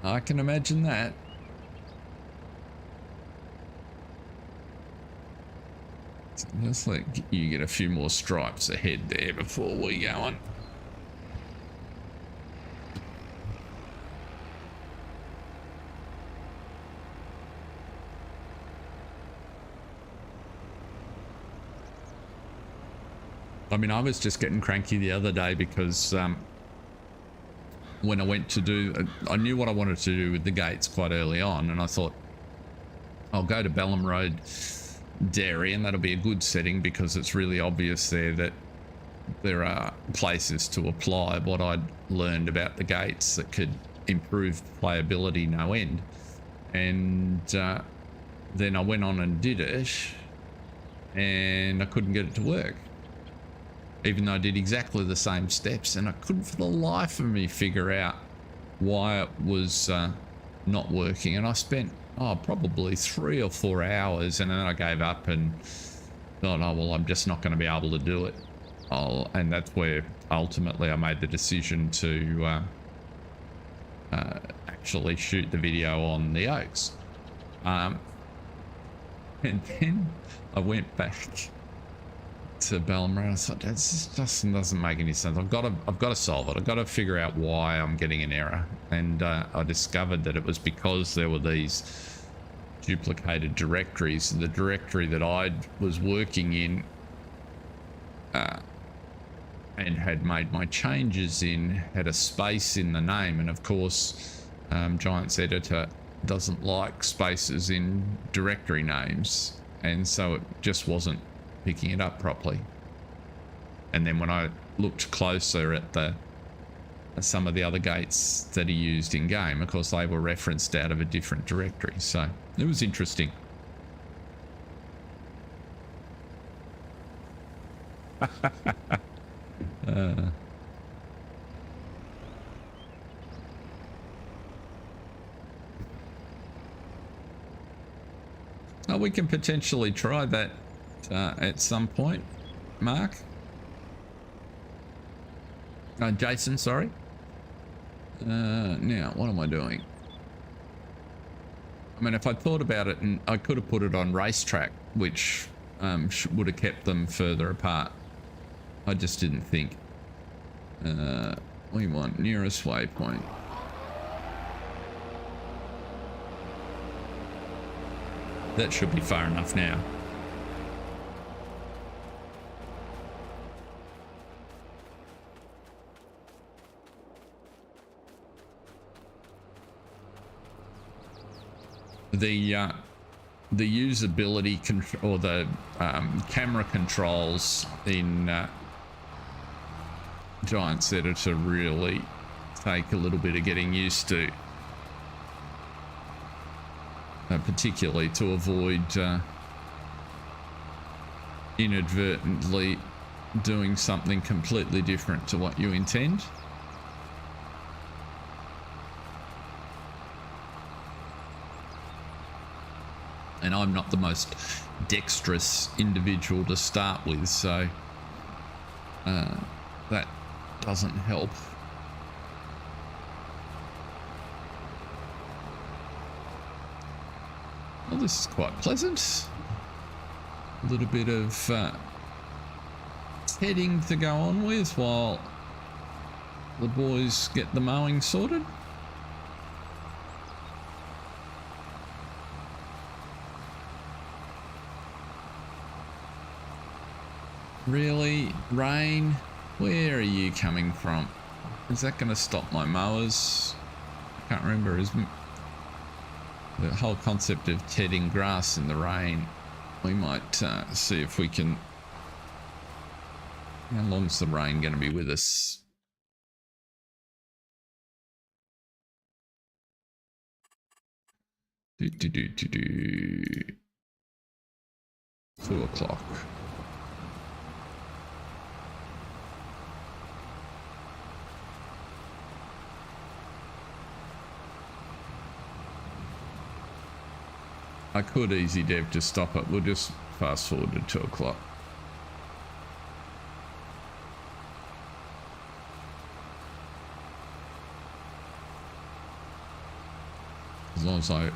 I can imagine that. So let's let you get a few more stripes ahead there before we go on. I mean, I was just getting cranky the other day because when I went to do, I knew what I wanted to do with the gates quite early on, and I thought I'll go to Bellum Road Dairy, and that'll be a good setting because it's really obvious there that there are places to apply what I'd learned about the gates that could improve playability no end. And then I went on and did it, and I couldn't get it to work, even though I did exactly the same steps, and I couldn't for the life of me figure out why it was not working. And I spent probably 3 or 4 hours, and then I gave up and thought, oh well, I'm just not going to be able to do it. And that's where ultimately I made the decision to actually shoot the video on the Oaks. And then I went back to Bellum Road. I thought, that just doesn't make any sense. I've got to solve it. I've got to figure out why I'm getting an error. And I discovered that it was because there were these duplicated directories. The directory that I was working in and had made my changes in had a space in the name, and of course Giant's editor doesn't like spaces in directory names, and so it just wasn't picking it up properly. And then when I looked closer at some of the other gates that he used in game, of course they were referenced out of a different directory, so it was interesting. Oh, we can potentially try that at some point, Mark. Jason, sorry. Now, what am I doing? I mean, if I thought about it, and I could have put it on racetrack, which would have kept them further apart. I just didn't think. We want nearest waypoint. That should be far enough now. The usability control, or the camera controls in Giant's editor really take a little bit of getting used to, particularly to avoid inadvertently doing something completely different to what you intend. And I'm not the most dexterous individual to start with, so that doesn't help. Well, this is quite pleasant. A little bit of heading to go on with while the boys get the mowing sorted? Really? Rain? Where are you coming from? Is that going to stop my mowers? I can't remember. Is the whole concept of tedding grass in the rain? We might see if we can... How long's the rain going to be with us? Do. 2 o'clock. I could easy dev to stop it. We'll just fast forward to 2 o'clock. As long as I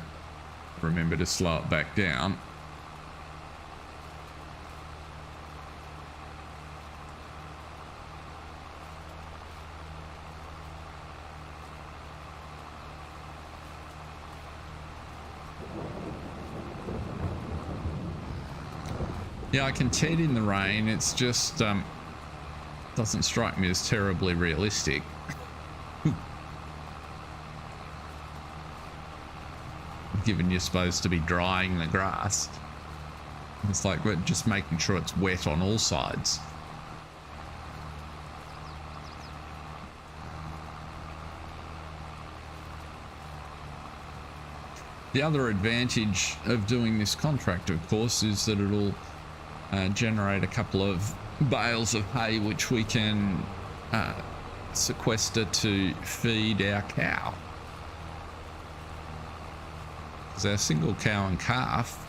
remember to slow it back down. Yeah, I can ted in the rain. It's just doesn't strike me as terribly realistic. Given you're supposed to be drying the grass, it's like we're just making sure it's wet on all sides. The other advantage of doing this contract, of course, is that it'll generate a couple of bales of hay which we can sequester to feed our cow. Because our single cow and calf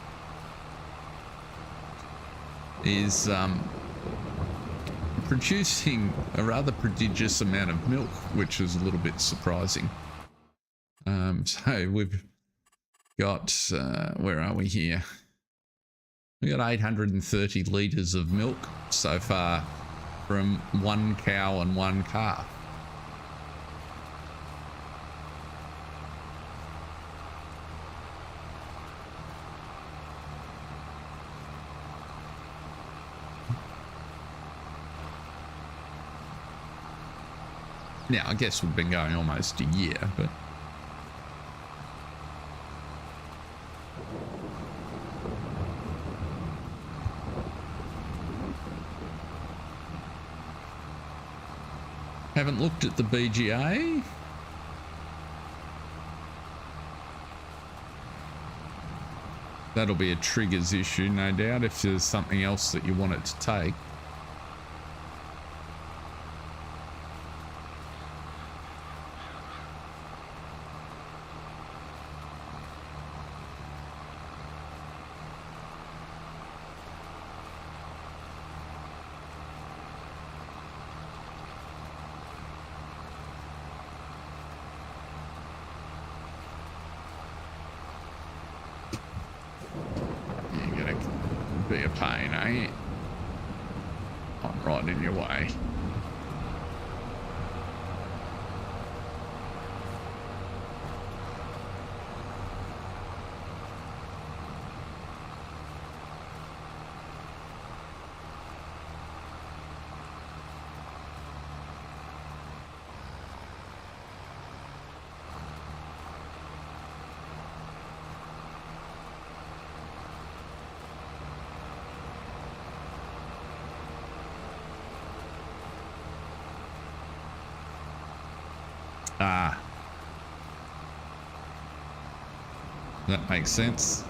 is producing a rather prodigious amount of milk, which is a little bit surprising. So we've got, where are we here? We got 830 litres of milk so far from 1 cow and 1 calf. Now, I guess we've been going almost a year, but... Haven't looked at the BGA. That'll be a triggers issue, no doubt, if there's something else that you want it to take. Be a pain, eh? I'm right in your way. Ah, that makes sense.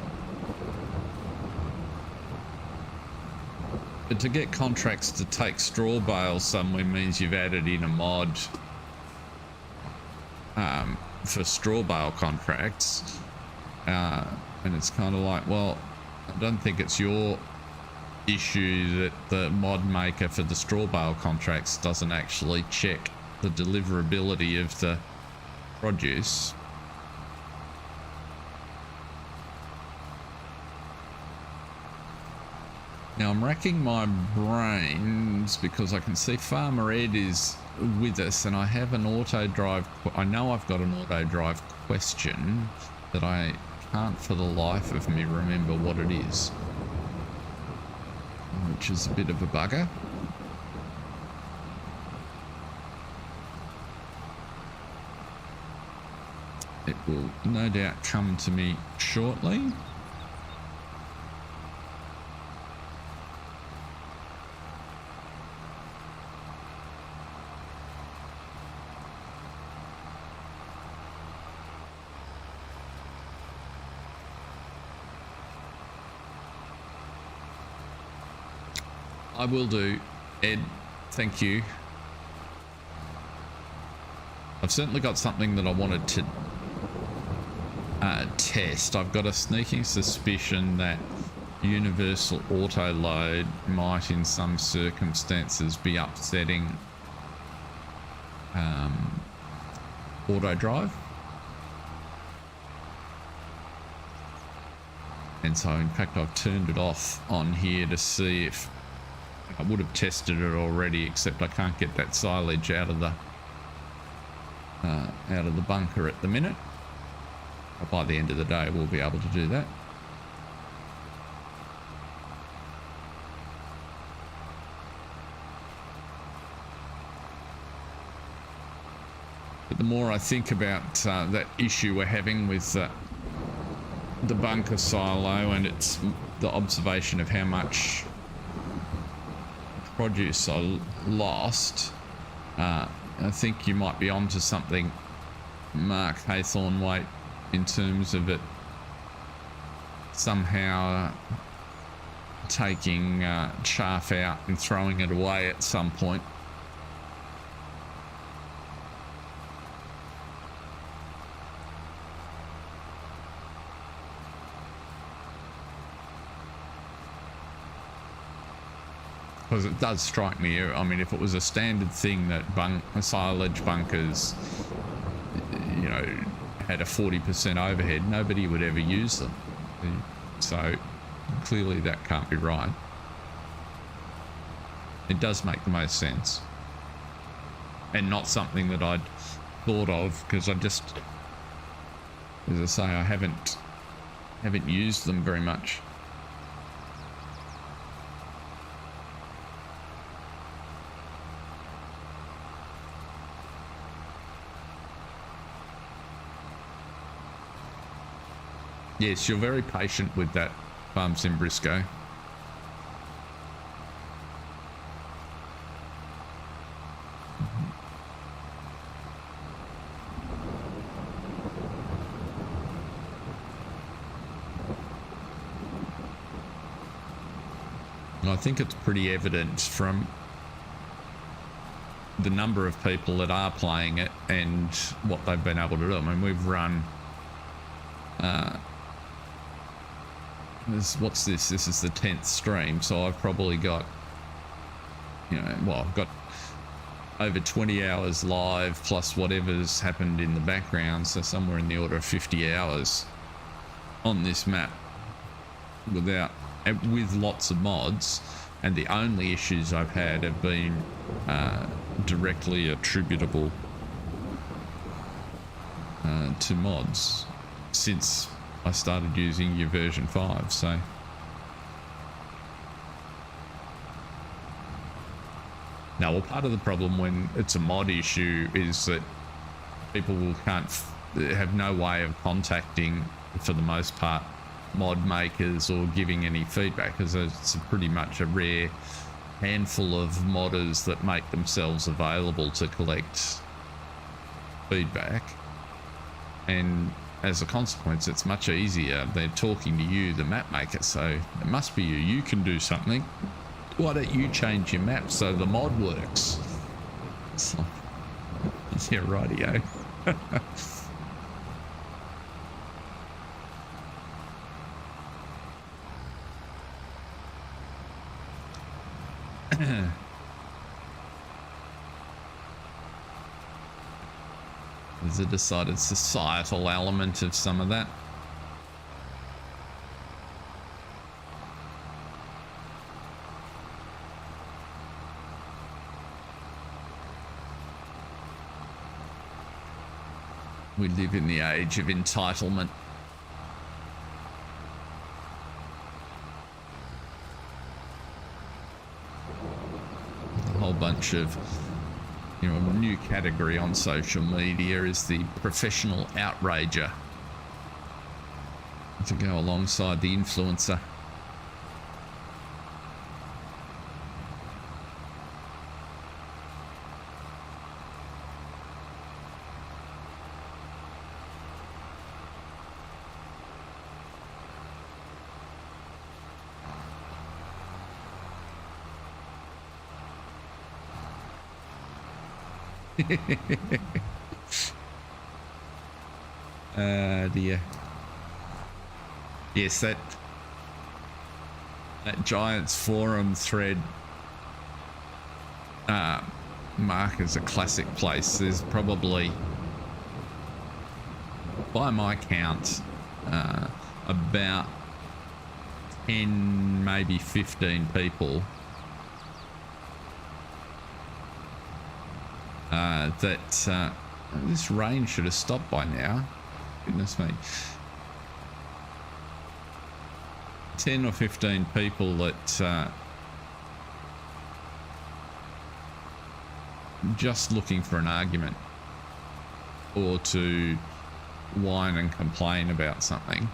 But to get contracts to take straw bales somewhere means you've added in a mod for straw bale contracts, and it's kind of like, well, I don't think it's your issue that the mod maker for the straw bale contracts doesn't actually check the deliverability of the produce. Now I'm racking my brains because I can see Farmer Ed is with us and I have an auto drive. I know I've got an auto drive question that I can't for the life of me remember what it is, which is a bit of a bugger. It will no doubt come to me shortly. I will do, Ed. Thank you. I've certainly got something that I wanted to test. I've got a sneaking suspicion that universal auto load might in some circumstances be upsetting auto drive. And so in fact I've turned it off on here to see if I would have tested it already, except I can't get that silage out of the bunker at the minute. But by the end of the day, we'll be able to do that. But the more I think about that issue we're having with the bunker silo, and it's the observation of how much produce I lost, I think you might be onto something, Mark Haythornwaite, in terms of it somehow taking chaff out and throwing it away at some point. Because it does strike me, I mean, if it was a standard thing that silage bunkers, you know, had a 40% overhead, nobody would ever use them. So clearly that can't be right. It does make the most sense. And not something that I'd thought of, because I just, as I say, I haven't used them very much. Yes, you're very patient with that, Farm Sim Brisco. I think it's pretty evident from the number of people that are playing it and what they've been able to do. I mean, we've run... what's this? This is the 10th stream, so I've probably got, you know, well, I've got over 20 hours live plus whatever's happened in the background, so somewhere in the order of 50 hours on this map with lots of mods, and the only issues I've had have been directly attributable to mods since I started using your version 5. So now, well, part of the problem when it's a mod issue is that people can't have no way of contacting, for the most part, mod makers or giving any feedback, because it's pretty much a rare handful of modders that make themselves available to collect feedback, and as a consequence it's much easier. They're talking to you, the map maker, so it must be you. You can do something. Why don't you change your map so the mod works? So, yeah, rightio. There's a decided societal element of some of that. We live in the age of entitlement. A whole bunch of, you know, a new category on social media is the professional outrager, to go alongside the influencer. Dear. Yes, that Giants forum thread, Mark, is a classic place. There's probably, by my count, about 10, maybe 15 people that this rain should have stopped by now. Goodness me. 10 or 15 people that just looking for an argument or to whine and complain about something.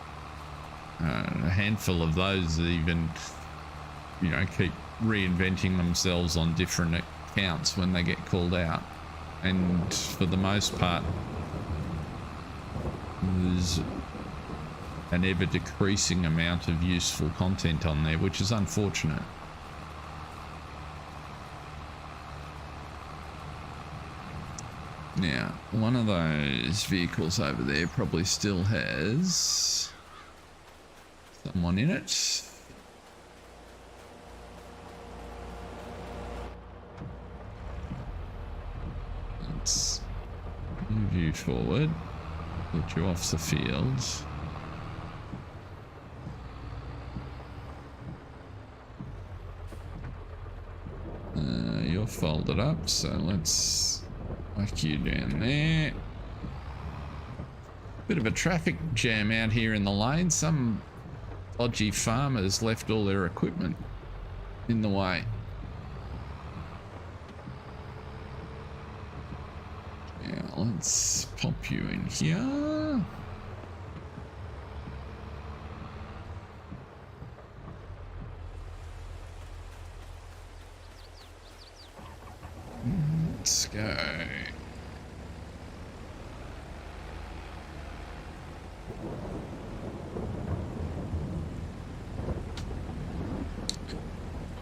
A handful of those even, you know, keep reinventing themselves on different accounts when they get called out. And for the most part, there's an ever decreasing amount of useful content on there, which is unfortunate. Now, one of those vehicles over there probably still has someone in it. Let's move you forward, put you off the field. You're folded up, so let's whack you down there. Bit of a traffic jam out here in the lane. Some dodgy farmers left all their equipment in the way. Yeah, let's pop you in here. Let's go.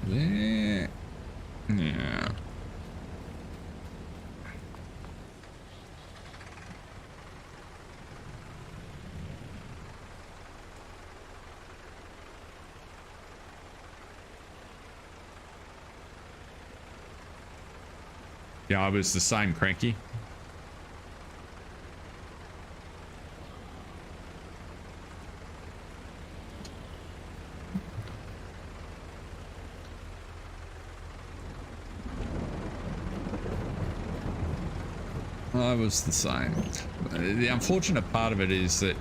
There. Yeah. Yeah, I was the same, Cranky. I was the same. The unfortunate part of it is that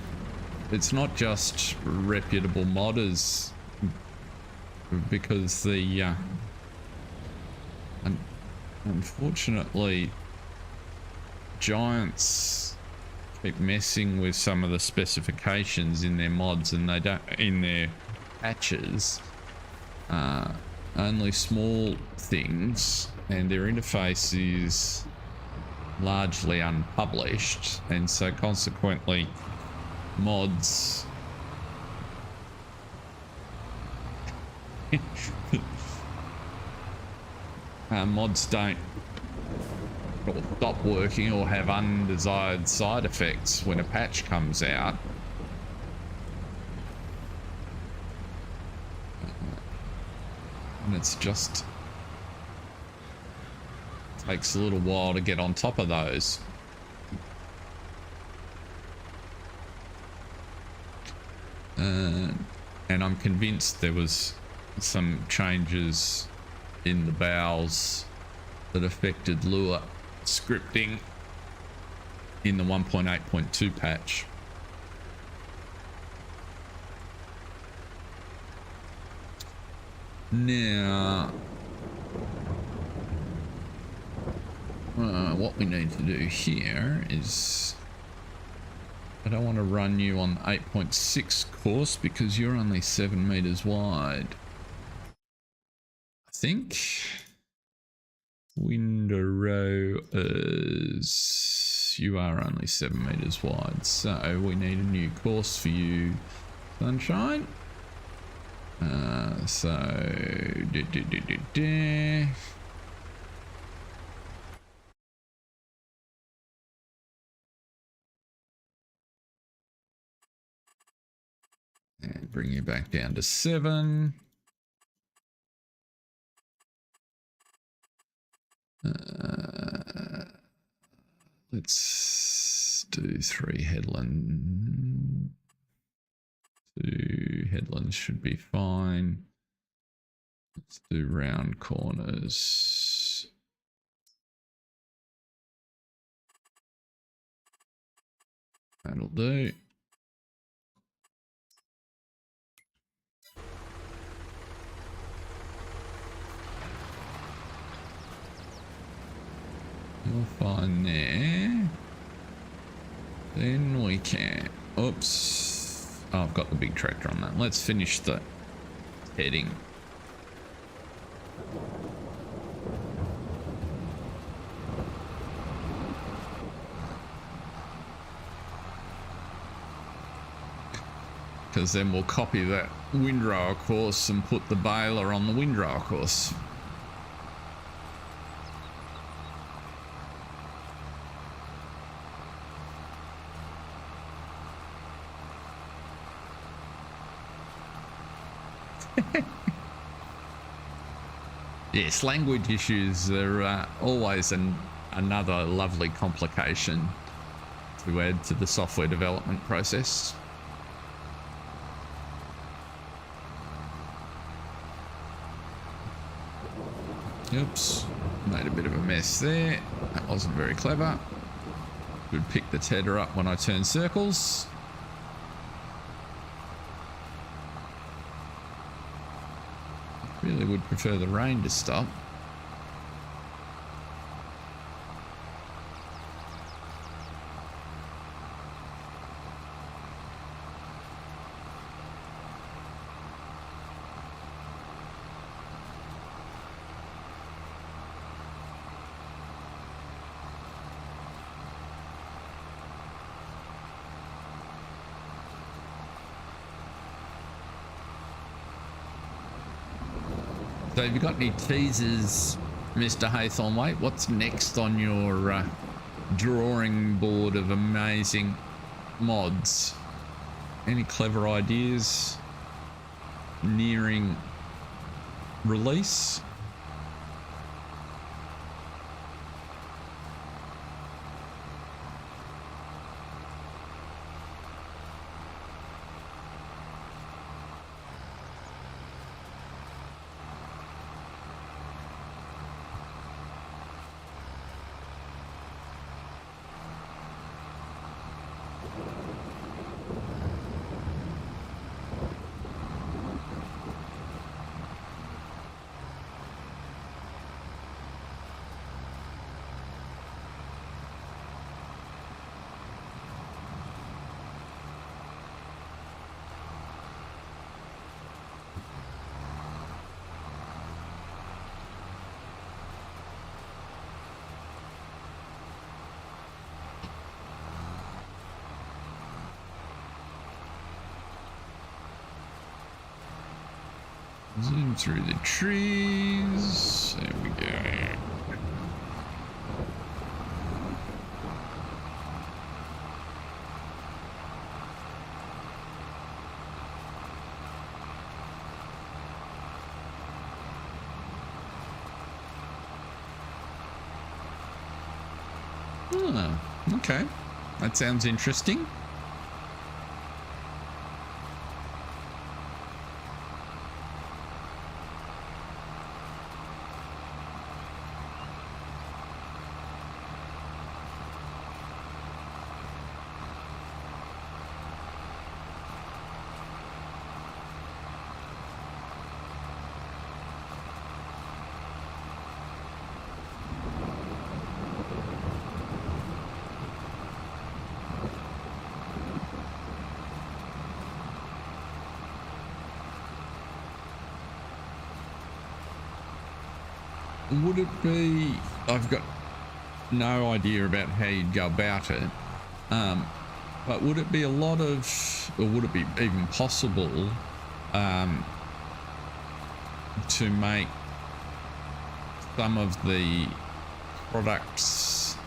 it's not just reputable modders, because the unfortunately, Giants keep messing with some of the specifications in their mods, and they don't, in their patches, only small things, and their interface is largely unpublished, and so consequently mods mods don't stop working or have undesired side effects when a patch comes out. And it's just takes a little while to get on top of those. And I'm convinced there was some changes in the bowels that affected lure scripting in the 1.8.2 patch. Now, what we need to do here is, I don't want to run you on 8.6 course because you're only 7 meters wide. I think window row is, you are only 7 meters wide, so we need a new course for you, sunshine. And bring you back down to 7. Let's do 3 headland. 2 headlands should be fine. Let's do round corners. That'll do. You're fine there. Then we can. Oops. Oh, I've got the big tractor on that. Let's finish the heading. Because then we'll copy that windrower course and put the baler on the windrower course. Yes, language issues are always another lovely complication to add to the software development process. Oops, made a bit of a mess there. That wasn't very clever. Would pick the tether up when I turn circles. Really would prefer the rain to stop. So have you got any teasers, Mr. Haythornwaite? What's next on your drawing board of amazing mods? Any clever ideas nearing release? Zoom through the trees. There we go. Oh, okay. That sounds interesting. would it be, I've got no idea about how you'd go about it, but would it be a lot of, or would it be even possible to make some of the products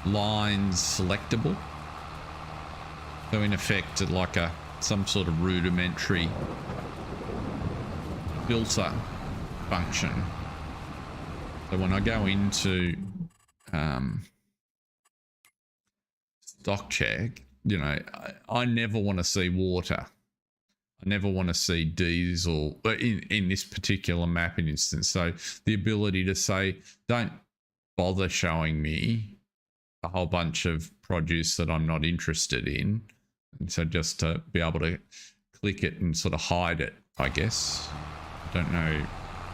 lines selectable? So in effect, like some sort of rudimentary filter function. So when I go into stock check, you know, I never want to see water. I never want to see diesel in this particular mapping instance. So the ability to say, don't bother showing me a whole bunch of produce that I'm not interested in. And so just to be able to click it and sort of hide it, I guess. I don't know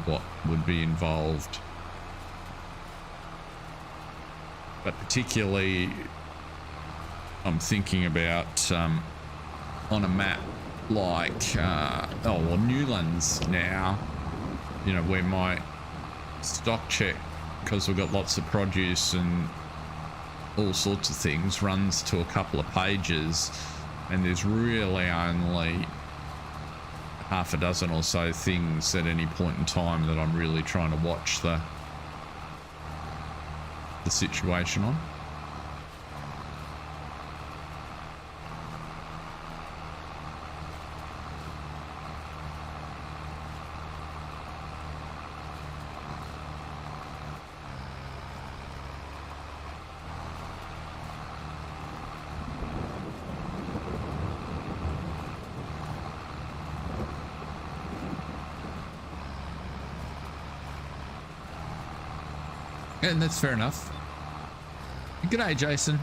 what would be involved. But particularly, I'm thinking about on a map like, Newlands now, you know, where my stock check, because we've got lots of produce and all sorts of things, runs to a couple of pages, and there's really only half a dozen or so things at any point in time that I'm really trying to watch the situation on. And that's fair enough. G'day, Jason.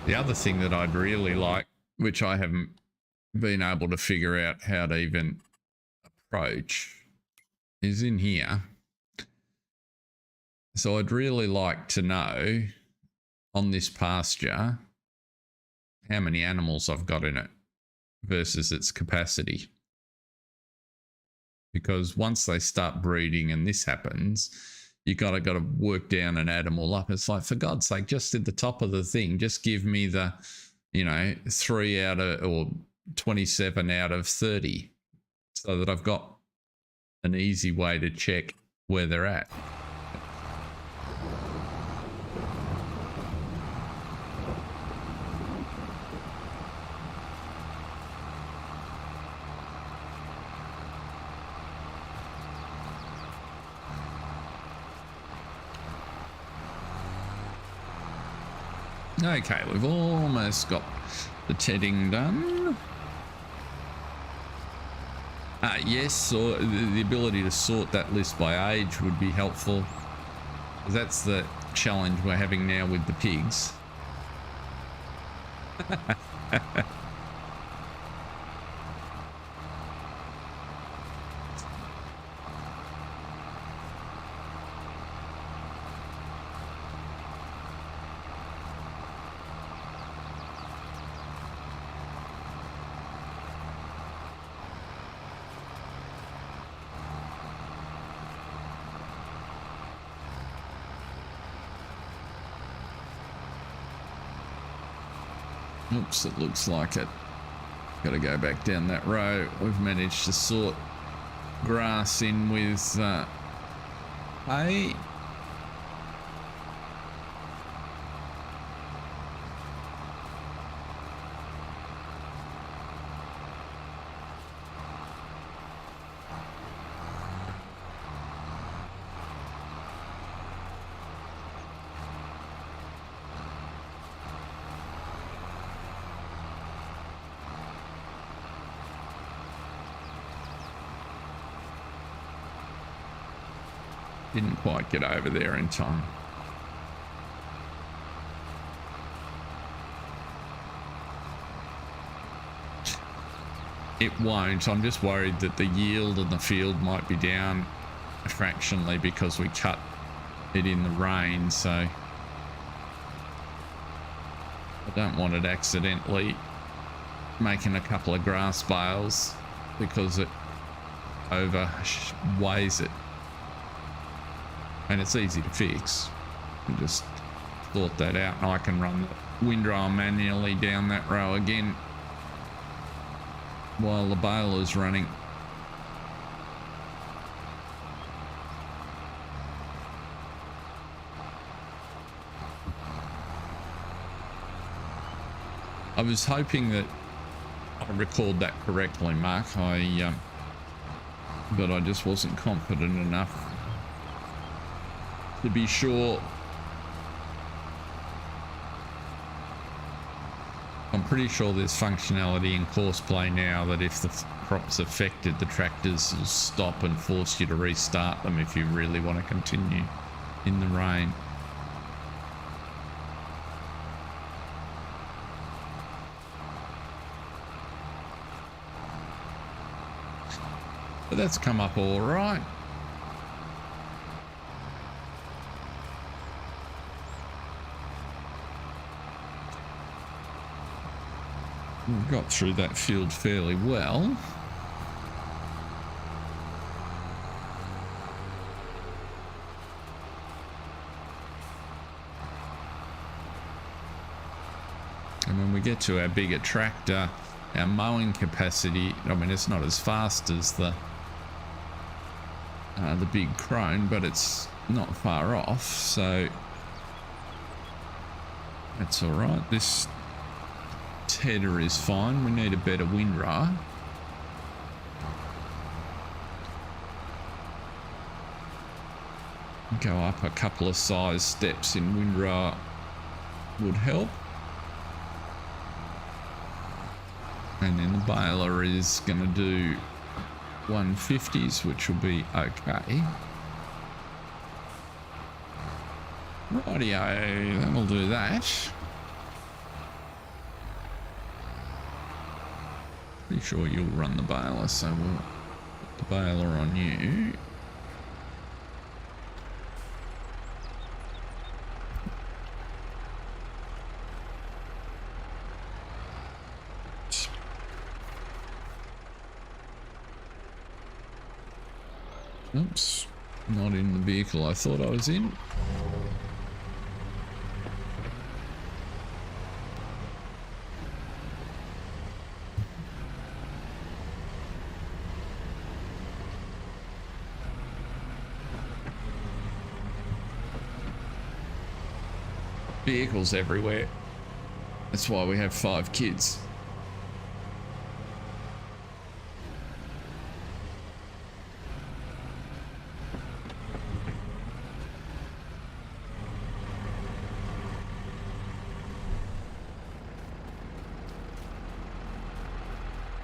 The other thing that I'd really like, which I haven't been able to figure out how to even approach, is in here. So I'd really like to know on this pasture how many animals I've got in it versus its capacity. Because once they start breeding and this happens, you got to work down and add them all up. It's like, for God's sake, just at the top of the thing, just give me the, 3 out of, or 27 out of 30, so that I've got an easy way to check where they're at. Okay, we've almost got the tedding done. Yes, or the ability to sort that list by age would be helpful. That's the challenge we're having now with the pigs. Oops, it looks like it. Got to go back down that row. We've managed to sort grass in with hay. Didn't quite get over there in time. It won't. I'm just worried that the yield in the field might be down fractionally because we cut it in the rain, so I don't want it accidentally making a couple of grass bales because it overweighs it. And it's easy to fix. I just thought that out, and I can run the windrower manually down that row again while the baler's running. I was hoping that I recalled that correctly, Mark. But I just wasn't confident enough to be sure. I'm pretty sure there's functionality in course play now that if the crop's affected, the tractors will stop and force you to restart them if you really want to continue in the rain. But that's come up all right. We got through that field fairly well. And when we get to our bigger tractor, our mowing capacity, I mean, it's not as fast as the big crone, but it's not far off, so that's all right. This header is fine. We need a better windrower. Go up a couple of size steps in windrower would help. And then the baler is going to do 150s, which will be okay. Rightio, that'll do that. Pretty sure you'll run the baler, so we'll put the baler on you. Oops, not in the vehicle I thought I was in. Vehicles everywhere. That's why we have 5 kids.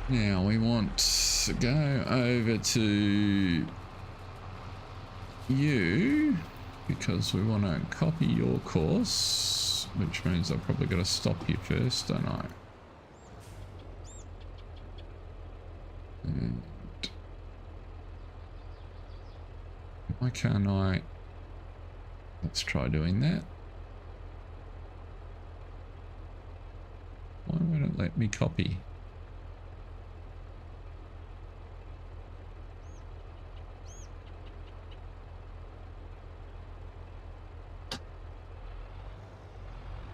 Now we want to go over to you because we want to copy your course, which means I've probably got to stop you first, don't I? And why can't I? Let's try doing that. Why won't it let me copy?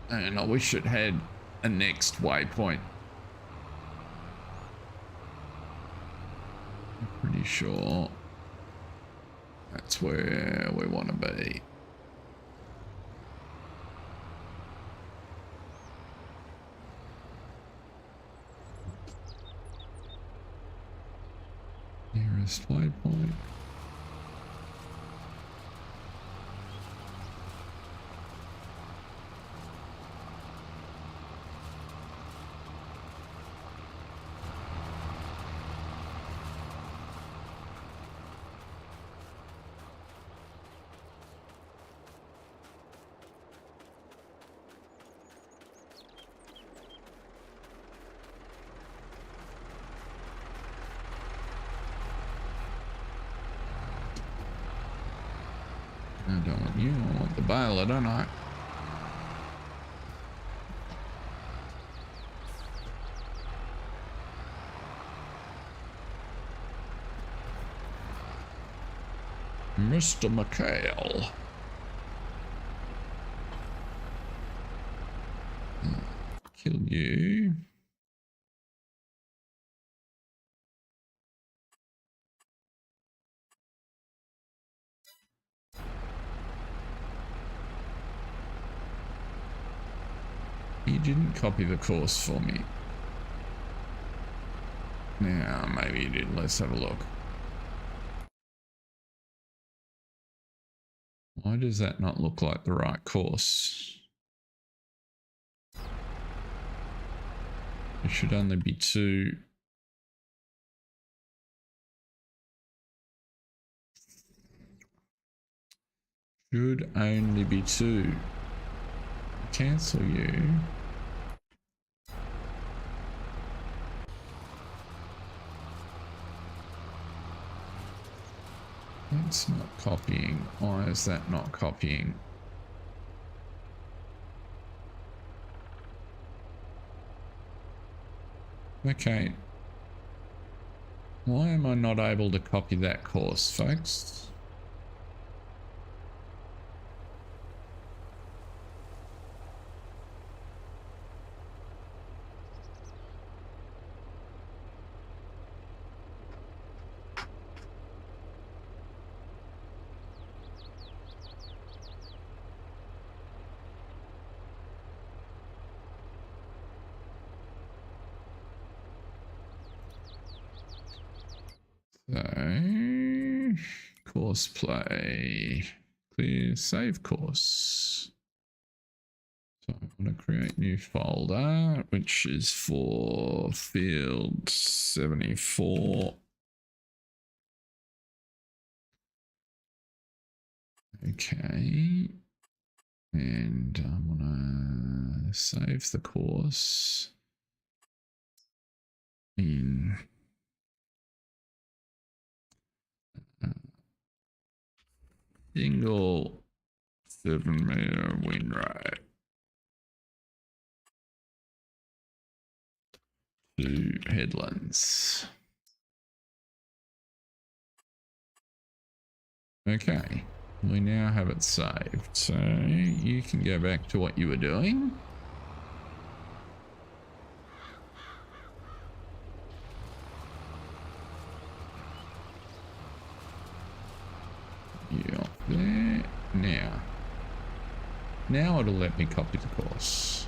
And I wish it had a next waypoint. I'm pretty sure that's where we want to be. Nearest waypoint. I don't want you, I want the baler, don't I? Mr. McHale. Kill you. You didn't copy the course for me. Now, maybe you did. Let's have a look. Why does that not look like the right course? It should only be 2. Should only be 2. Cancel you. That's not copying. Why is that not copying? Okay. Why am I not able to copy that course, folks? So, course play, clear, save course. So I'm going to create new folder, which is for field 74. Okay. And I'm going to save the course in single 7-meter windrow to headlands. Okay, we now have it saved, so you can go back to what you were doing. You up there. Now it'll let me copy the course.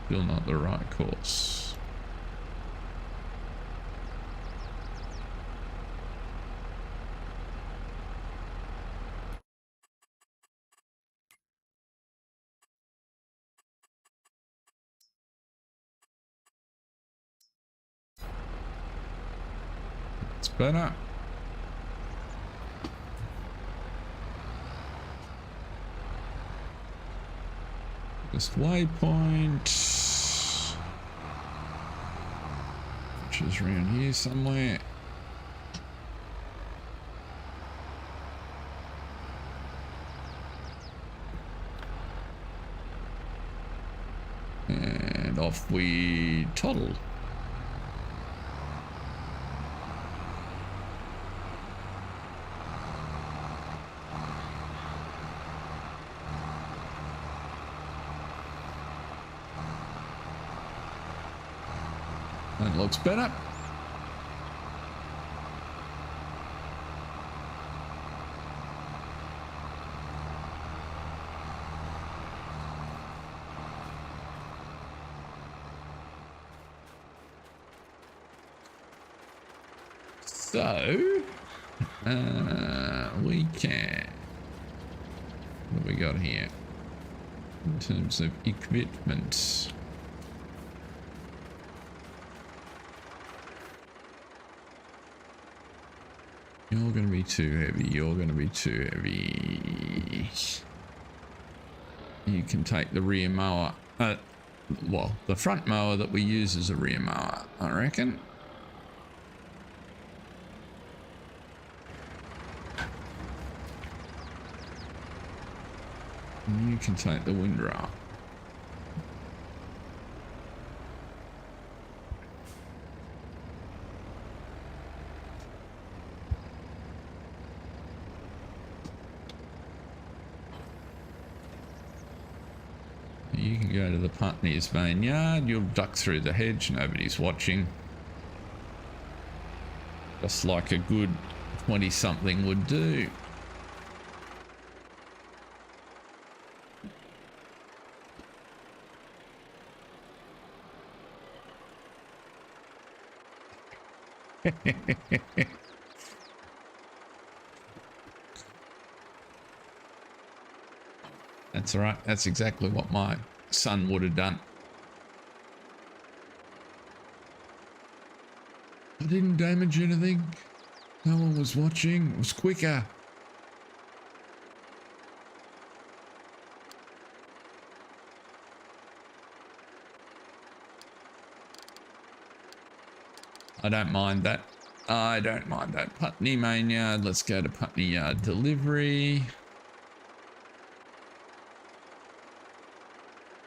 Still not the right course. It's better. Just waypoint, which is around here somewhere. And off we toddle. That looks better. So, we can... What have we got here? In terms of equipment. You're going to be too heavy. You're going to be too heavy. You can take the rear mower. Well, the front mower that we use as a rear mower, I reckon. And you can take the windrower. You can go to the Putney's main yard. You'll duck through the hedge. Nobody's watching. Just like a good 20-something would do. That's all right. That's exactly what my son would have done. I didn't damage anything. No one was watching. It was quicker. I don't mind that. I don't mind that. Putney main yard. Let's go to Putney yard delivery.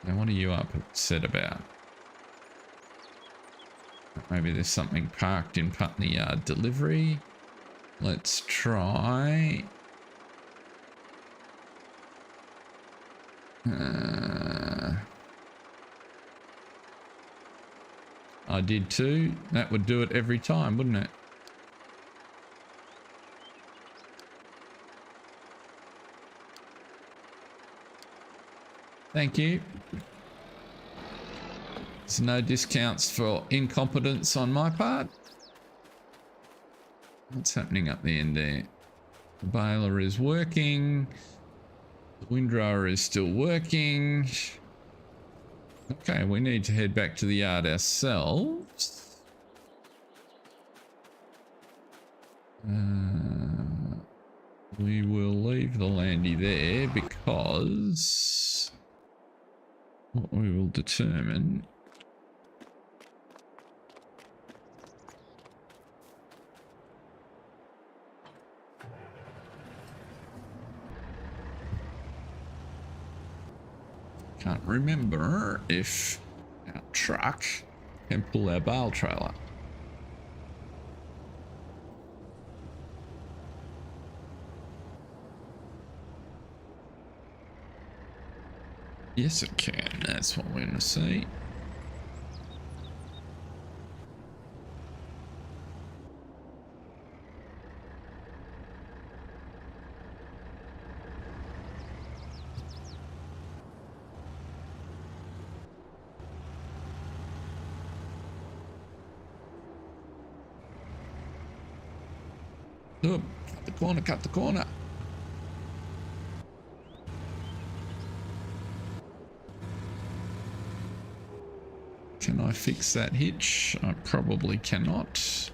Now, what are you upset about? Maybe there's something parked in Putney yard delivery. Let's try. I did too. That would do it every time, wouldn't it? Thank you. There's no discounts for incompetence on my part. What's happening up the end there? The baler is working. The windrower is still working. Okay, we need to head back to the yard ourselves. We will leave the landy there because what we will determine can't remember if our truck can pull our bale trailer. Yes, it can. That's what we're going to see. Oh, cut the corner, cut the corner. Can I fix that hitch? I probably cannot.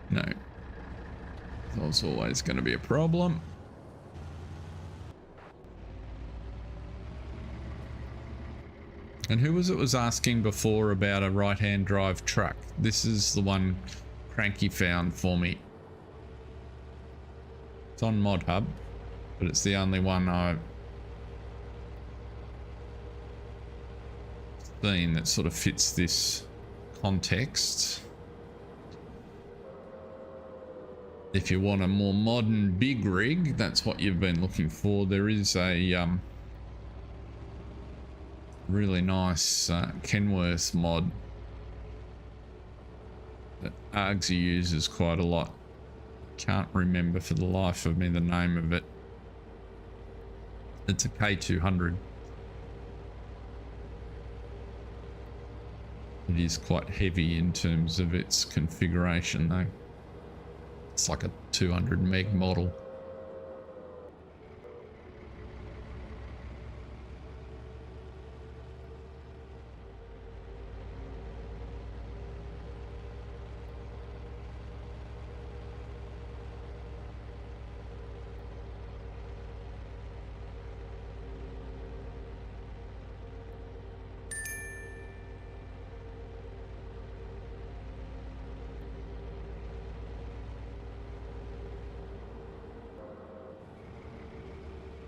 No. That was always going to be a problem. And who was asking before about a right-hand drive truck? This is the one Cranky found for me. It's on Mod Hub, but it's the only one I've seen that sort of fits this context. If you want a more modern big rig, that's what you've been looking for. There is a really nice Kenworth mod that Argsy uses quite a lot. Can't remember for the life of me the name of it. It's a K200. It is quite heavy in terms of its configuration though. It's like a 200 meg model.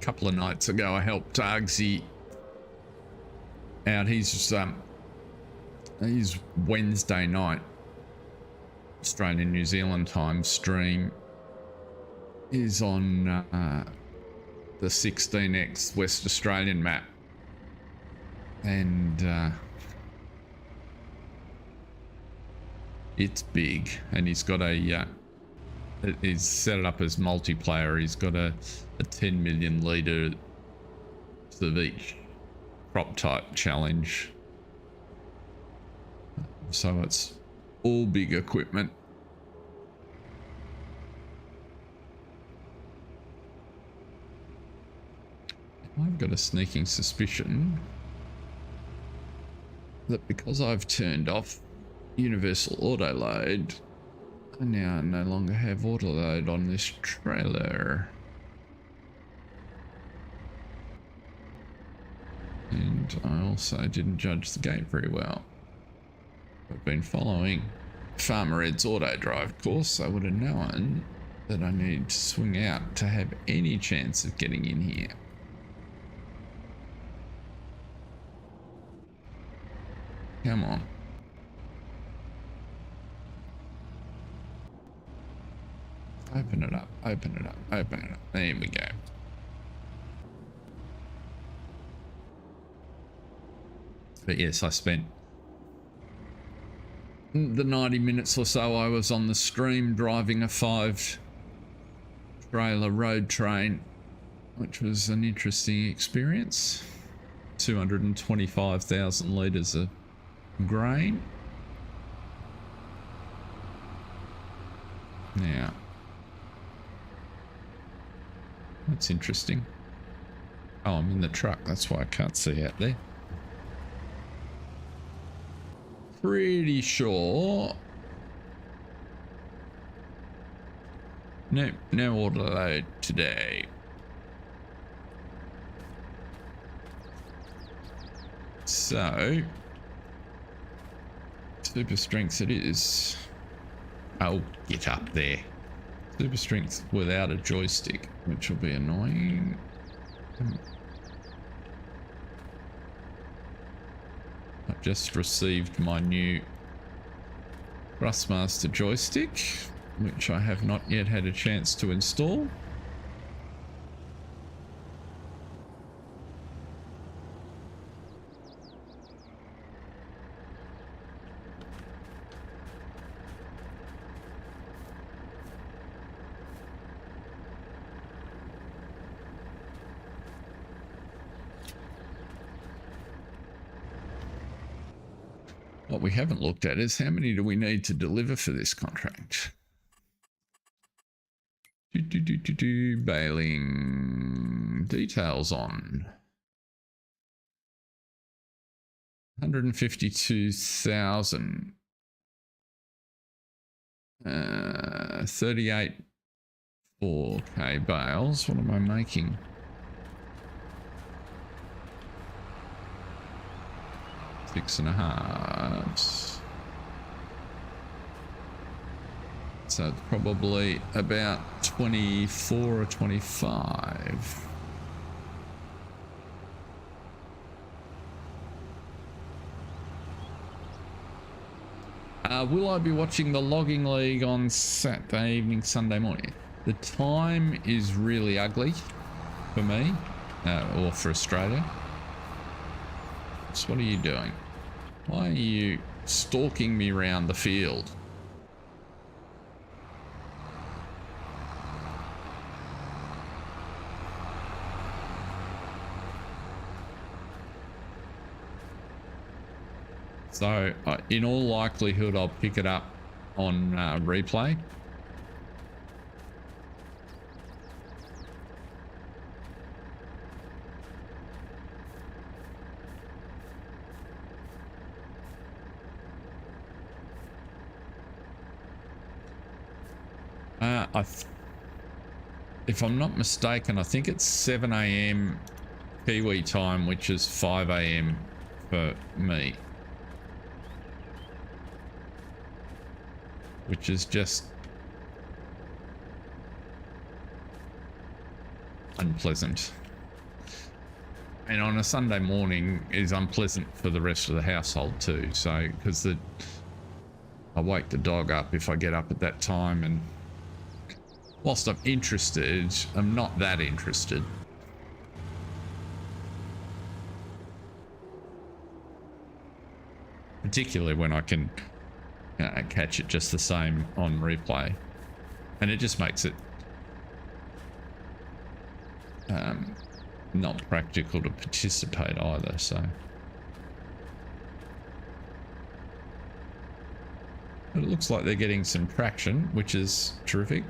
Couple of nights ago I helped Argsy out. He's Wednesday night Australian New Zealand time stream is on the 16x West Australian map, and it's big, and he's got he's set it up as multiplayer. He's got a 10 million litre of each crop type challenge. So it's all big equipment. I've got a sneaking suspicion that because I've turned off universal auto load, I now no longer have auto load on this trailer. And I also didn't judge the gate very well. I've been following Farmer Ed's autodrive course. I would have known that I need to swing out to have any chance of getting in here. Come on. Open it up, open it up, open it up. There we go. But yes, I spent the 90 minutes or so I was on the stream driving a 5-trailer road train, which was an interesting experience. 225,000 litres of grain. Now, that's interesting. Oh, I'm in the truck. That's why I can't see out there. Pretty sure. No auto load today. So, super strength it is. Oh, get up there. Super strength without a joystick, which will be annoying. I've just received my new Thrustmaster joystick, which I have not yet had a chance to install. What we haven't looked at is how many do we need to deliver for this contract. Baling details on 152,000, 38 4K bales. What am I making? Six and a half. So it's probably about 24 or 25. Will I be watching the Logging League on Saturday evening, Sunday morning? The time is really ugly for me, or for Australia. Alex, what are you doing? Why are you stalking me around the field? So, in all likelihood, I'll pick it up on replay. If I'm not mistaken, I think it's 7 a.m. Kiwi time, which is 5 a.m. for me. Which is just unpleasant. And on a Sunday morning is unpleasant for the rest of the household too. So, because I wake the dog up if I get up at that time, and whilst I'm interested, I'm not that interested. Particularly when I can catch it just the same on replay. And it just makes it not practical to participate either, so. But it looks like they're getting some traction, which is terrific.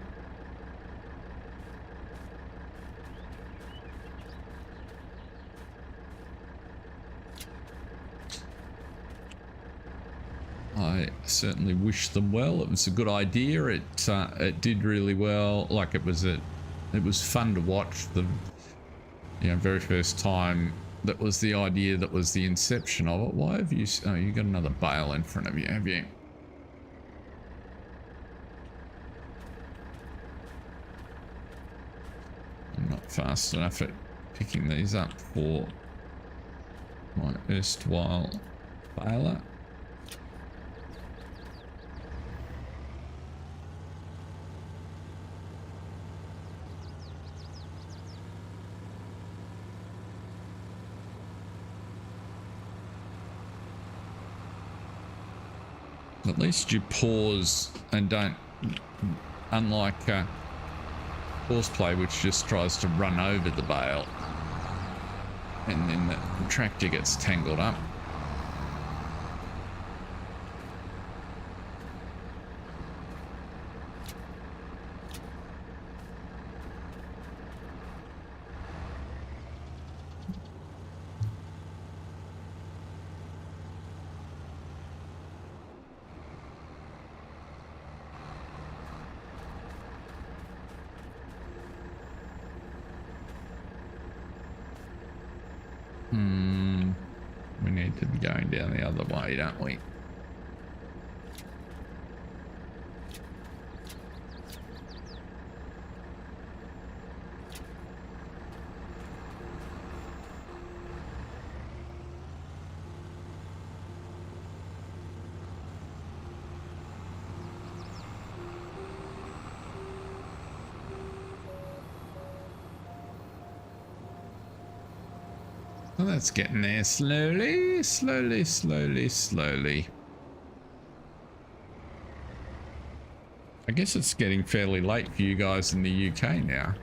I certainly wish them well. It was a good idea. It did really well. Like, it was fun to watch the very first time. That was the idea. That was the inception of it. Why have you? Oh, you got another bale in front of you, have you? I'm not fast enough at picking these up for my erstwhile baler. At least you pause and don't, unlike horseplay, which just tries to run over the bale and then the tractor gets tangled up. We need to be going down the other way, don't we? Well, that's getting there slowly, slowly, slowly, slowly. I guess it's getting fairly late for you guys in the UK now.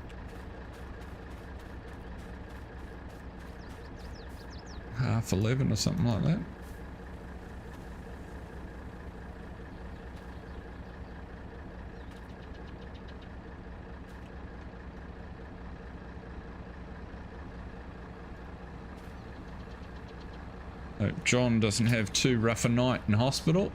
Half 11 or something like that. Hope John doesn't have too rough a night in hospital.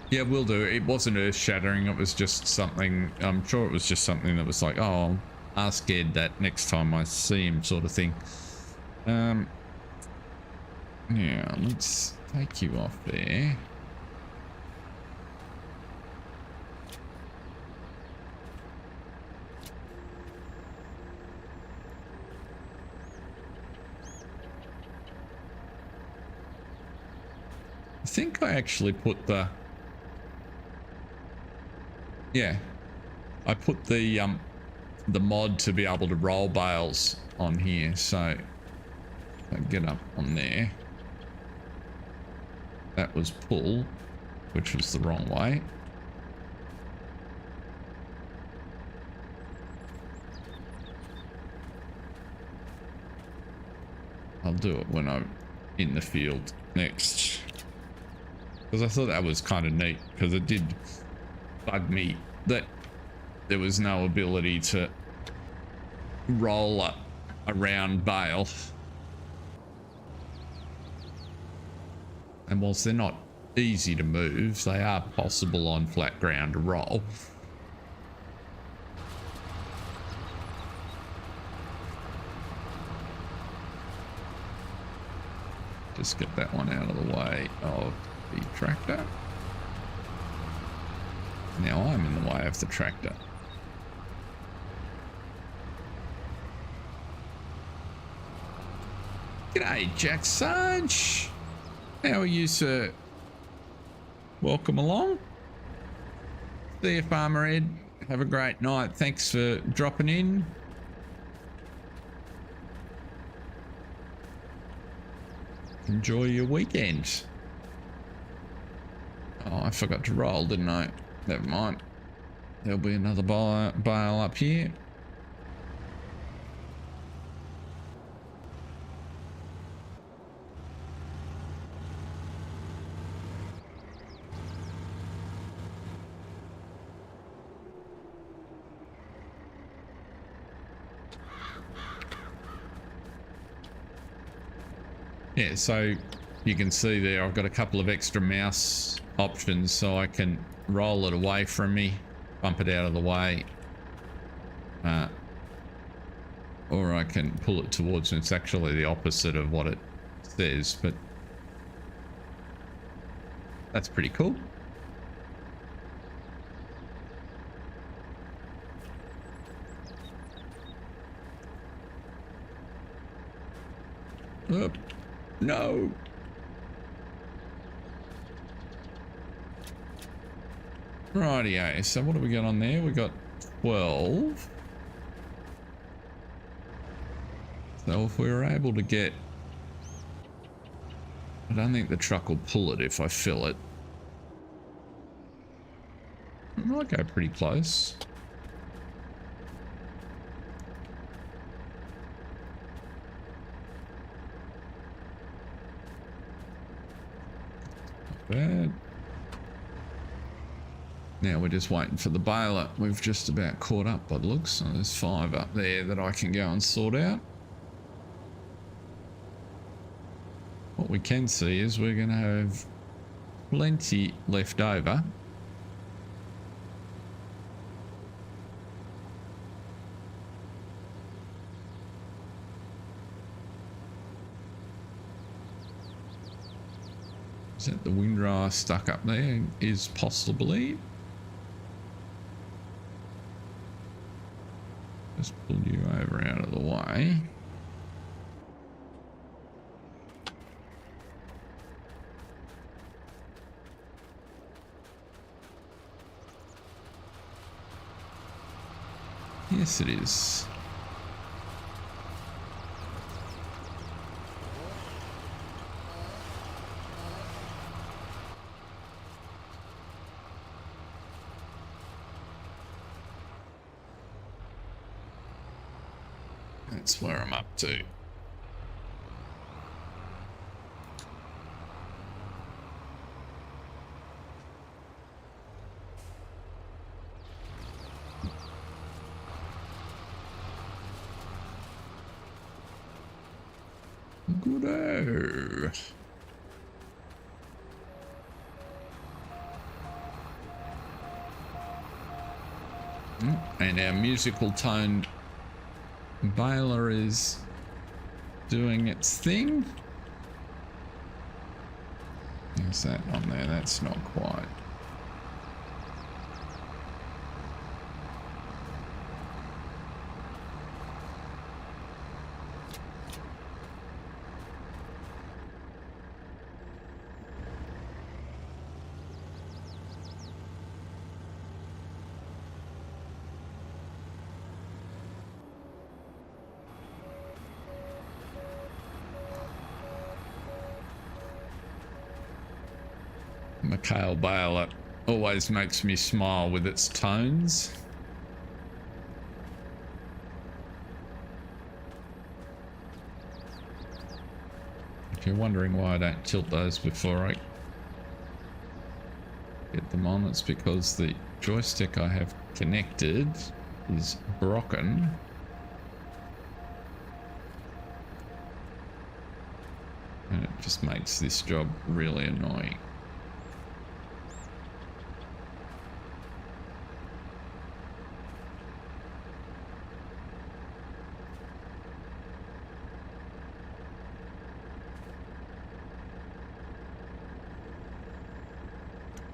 Yeah, will do. It wasn't earth-shattering. It was just something. I'm sure it was just something that was like, oh, I'll ask Ed that next time I see him, sort of thing. Yeah, let's take you off there. I think I actually put the... Yeah, I put the mod to be able to roll bales on here, so I get up on there. That was pull, which was the wrong way. I'll do it when I'm in the field next, because I thought that was kind of neat, because it did bug me that there was no ability to roll a round bale. And whilst they're not easy to move, they are possible on flat ground to roll. Just get that one out of the way of the tractor. Now I'm in the way of the tractor. G'day, Jack Sarge. How are you, sir? Welcome along. See you, Farmer Ed. Have a great night. Thanks for dropping in. Enjoy your weekend. Oh, I forgot to roll, didn't I? Never mind. There'll be another bale up here. Yeah, so you can see there I've got a couple of extra mouse options, so I can roll it away from me, bump it out of the way, or I can pull it towards me. It's actually the opposite of what it says, but that's pretty cool. Oh, no. Rightio, so what do we got on there? We got 12. So if we were able to get... I don't think the truck will pull it if I fill it. I might go pretty close. Bad. Now we're just waiting for the baler. We've just about caught up by the looks. So there's 5 up there that I can go and sort out. What we can see is we're going to have plenty left over. Is that the windrower stuck up there? Is possibly. Just pull you over out of the way. Yes, it is. That's where I'm up to. Goodo. And our musical toned baler is doing its thing. Is that on there? That's not quite. Mikhail baler always makes me smile with its tones. If you're wondering why I don't tilt those before I get them on, it's because the joystick I have connected is broken. And it just makes this job really annoying.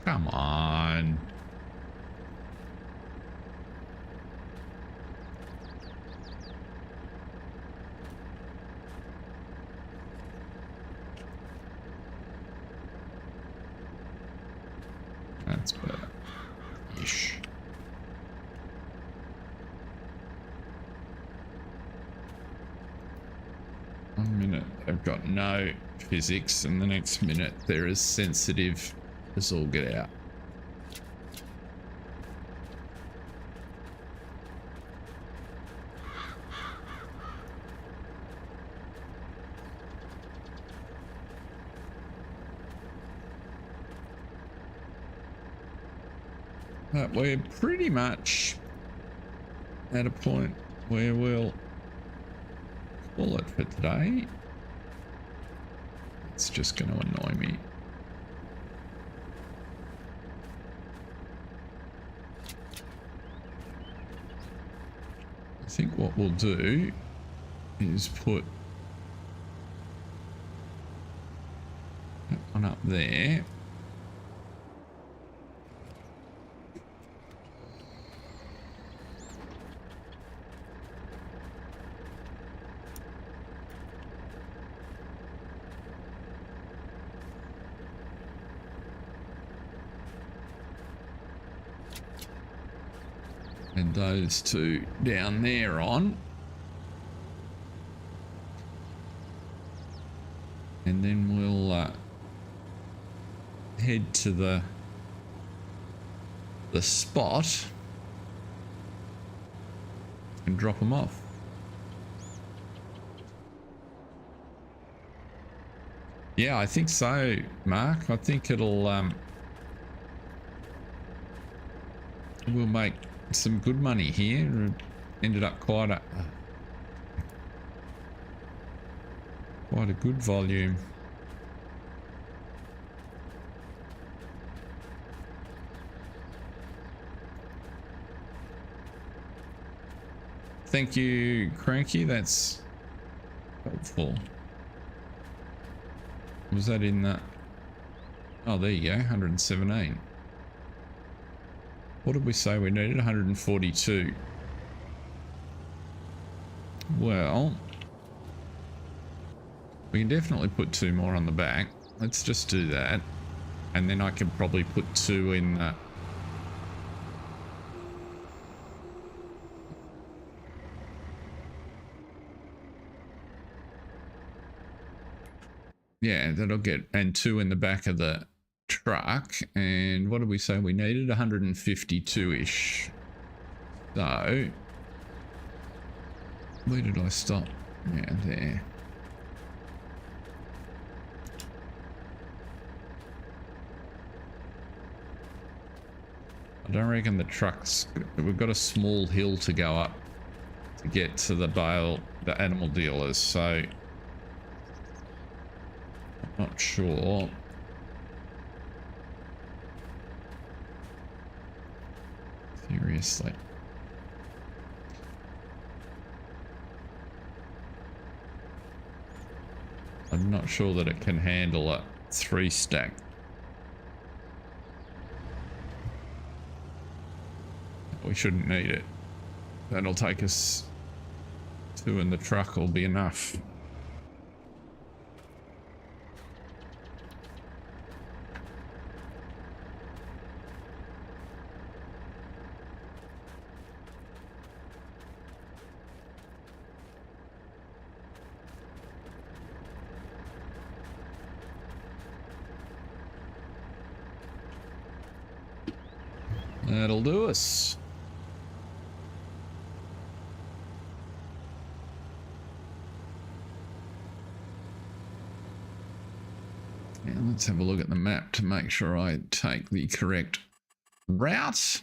Come on. That's better. Ish. One minute they've got no physics, and the next minute they're as sensitive as all get out. But we're pretty much at a point where we'll call it for today. It's just going to annoy me. I think what we'll do is put that one up there. And those two down there on. And then we'll head to the spot and drop them off. Yeah, I think so, Mark. I think it'll we'll make some good money here. It ended up quite a good volume. Thank you, Cranky. That's helpful. Was that in that? Oh, there you go, 117. What did we say we needed? 142. Well, we can definitely put two more on the back. Let's just do that. And then I can probably put two in the... Yeah, that'll get... And two in the back of the truck. And what did we say we needed? 152-ish. So... Where did I stop? Yeah, there. I don't reckon the trucks... We've got a small hill to go up to get to the animal dealers, so... I'm not sure. Seriously. I'm not sure that it can handle a 3-stack. We shouldn't need it. That'll take us 2 in the truck will be enough. That'll do us. Yeah, let's have a look at the map to make sure I take the correct route.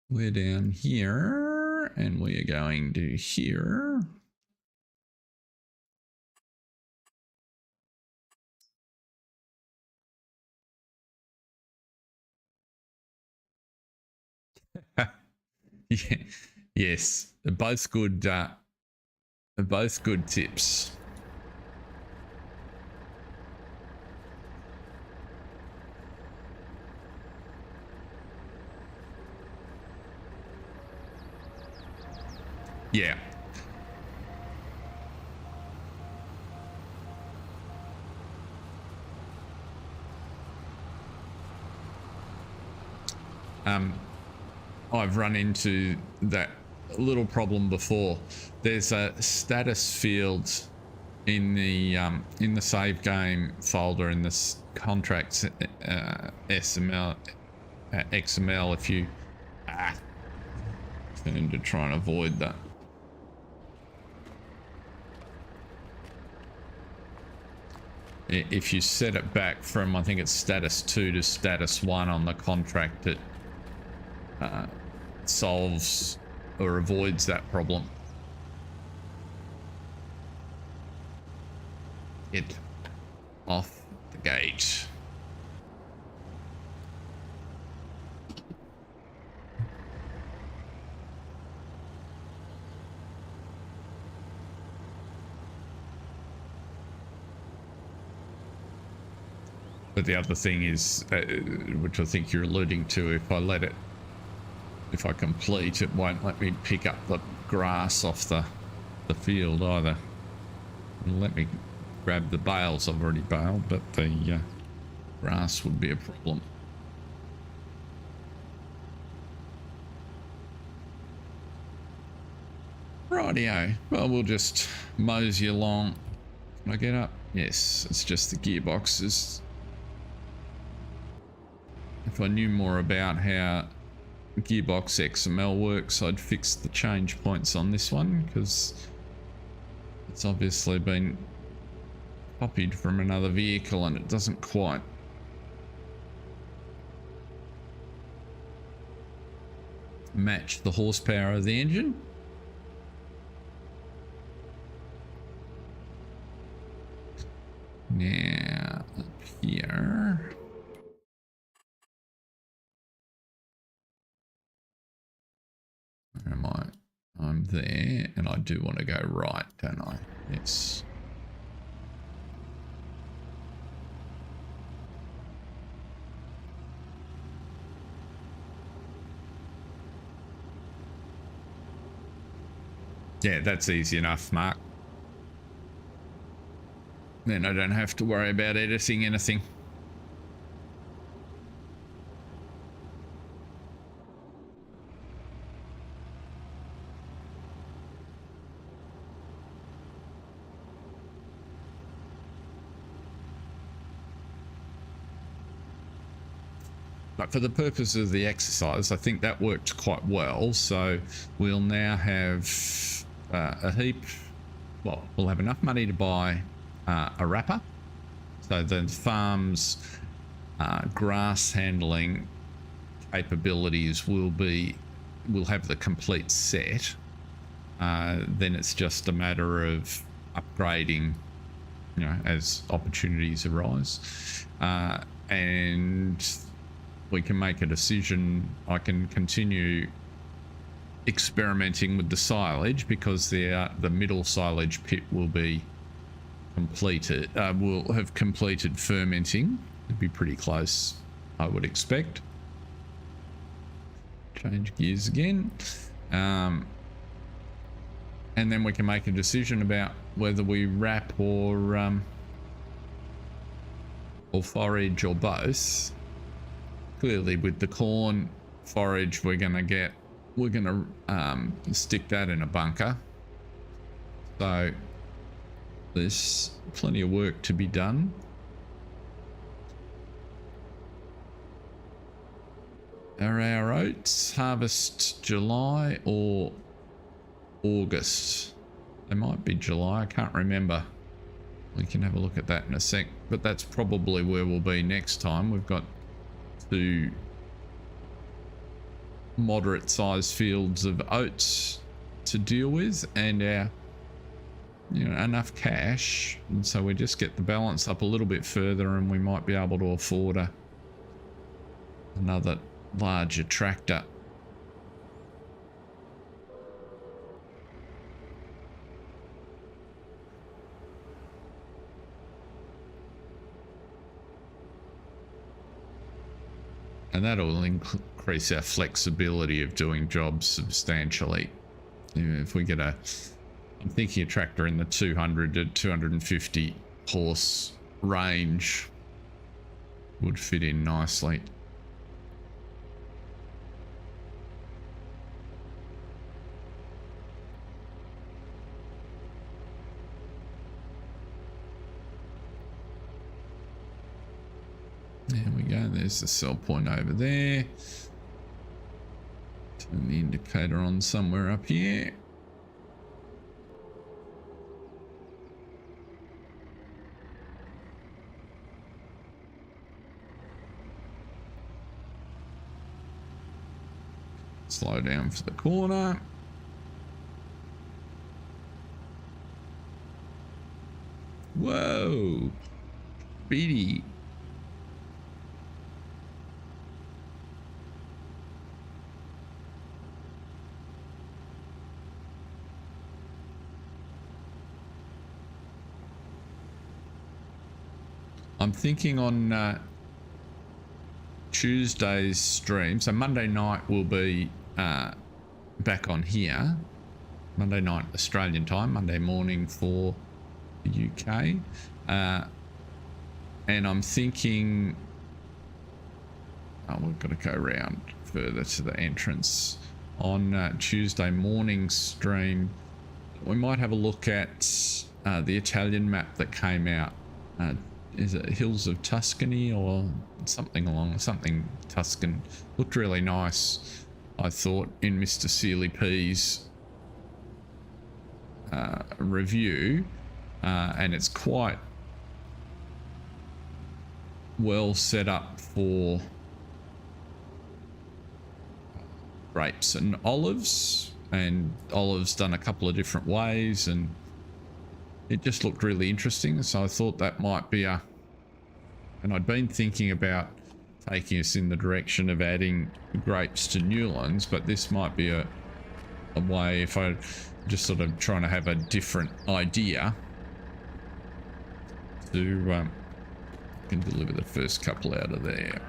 We're down here and we are going to here. Yeah. Yes, both good tips. Yeah. I've run into that little problem before. There's a status field in the save game folder in this contracts XML. If you turn to try and avoid that. If you set it back from, I think it's status 2 to status 1 on the contract, it solves or avoids that problem. Get off the gate. But the other thing is, which I think you're alluding to, if I complete, it won't let me pick up the grass off the field either. It'll let me grab the bales I've already baled, but the grass would be a problem. Rightio. Well, we'll just mosey along. Can I get up? Yes, it's just the gearboxes. If I knew more about how gearbox XML works, I'd fix the change points on this one, because it's obviously been copied from another vehicle and it doesn't quite match the horsepower of the engine. Now up here, where am I? I'm there, and I do want to go right, don't I? Yes. Yeah, that's easy enough, Mark. Then I don't have to worry about editing anything. But for the purpose of the exercise, I think that worked quite well. So we'll now have a heap. Well, we'll have enough money to buy a wrapper. So the farm's grass handling capabilities will have the complete set. Then it's just a matter of upgrading, as opportunities arise, and we can make a decision. I can continue experimenting with the silage, because the middle silage pit will be completed. Will have completed fermenting. It'd be pretty close, I would expect. Change gears again, and then we can make a decision about whether we wrap or forage or both. Clearly, with the corn forage, we're gonna stick that in a bunker. So there's plenty of work to be done. Are our oats harvest July or August? They might be July, I can't remember. We can have a look at that in a sec, but that's probably where we'll be next time. We've got 2 moderate sized fields of oats to deal with and our, you know, enough cash, and so we just get the balance up a little bit further and we might be able to afford another larger tractor. And that'll increase our flexibility of doing jobs substantially. If we get I'm thinking a tractor in the 200 to 250 horse range would fit in nicely. There we go, there's the sell point over there. Turn the indicator on somewhere up here. Slow down for the corner. Whoa, speedy. I'm thinking on Tuesday's stream, so Monday night will be back on here. Monday night Australian time, Monday morning for the UK. And I'm thinking, oh, we've got to go around further to the entrance. On Tuesday morning stream, we might have a look at the Italian map that came out. Is it Hills of Tuscany or something Tuscan? Looked really nice, I thought, in Mr. Sealy P's review, and it's quite well set up for grapes and olives done a couple of different ways, and it just looked really interesting. So I thought that might be and I'd been thinking about taking us in the direction of adding grapes to Newlands, but this might be a way, if I just sort of trying to have a different idea to can deliver the first couple out of there.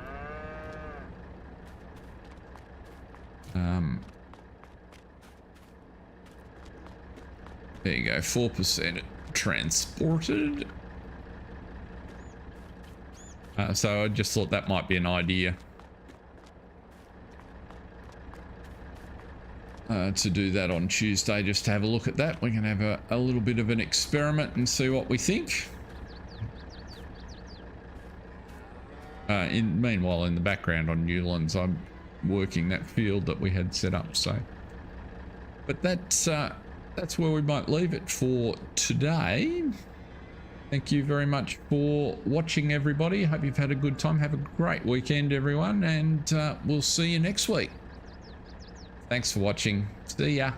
There you go, 4% transported. So I just thought that might be an idea to do that on Tuesday, just to have a look at that. We can have a little bit of an experiment and see what we think. Meanwhile, in the background on Newlands, I'm working that field that we had set up. So, but that's where we might leave it for today. Thank you very much for watching, everybody. Hope you've had a good time. Have a great weekend, everyone, and we'll see you next week. Thanks for watching. See ya.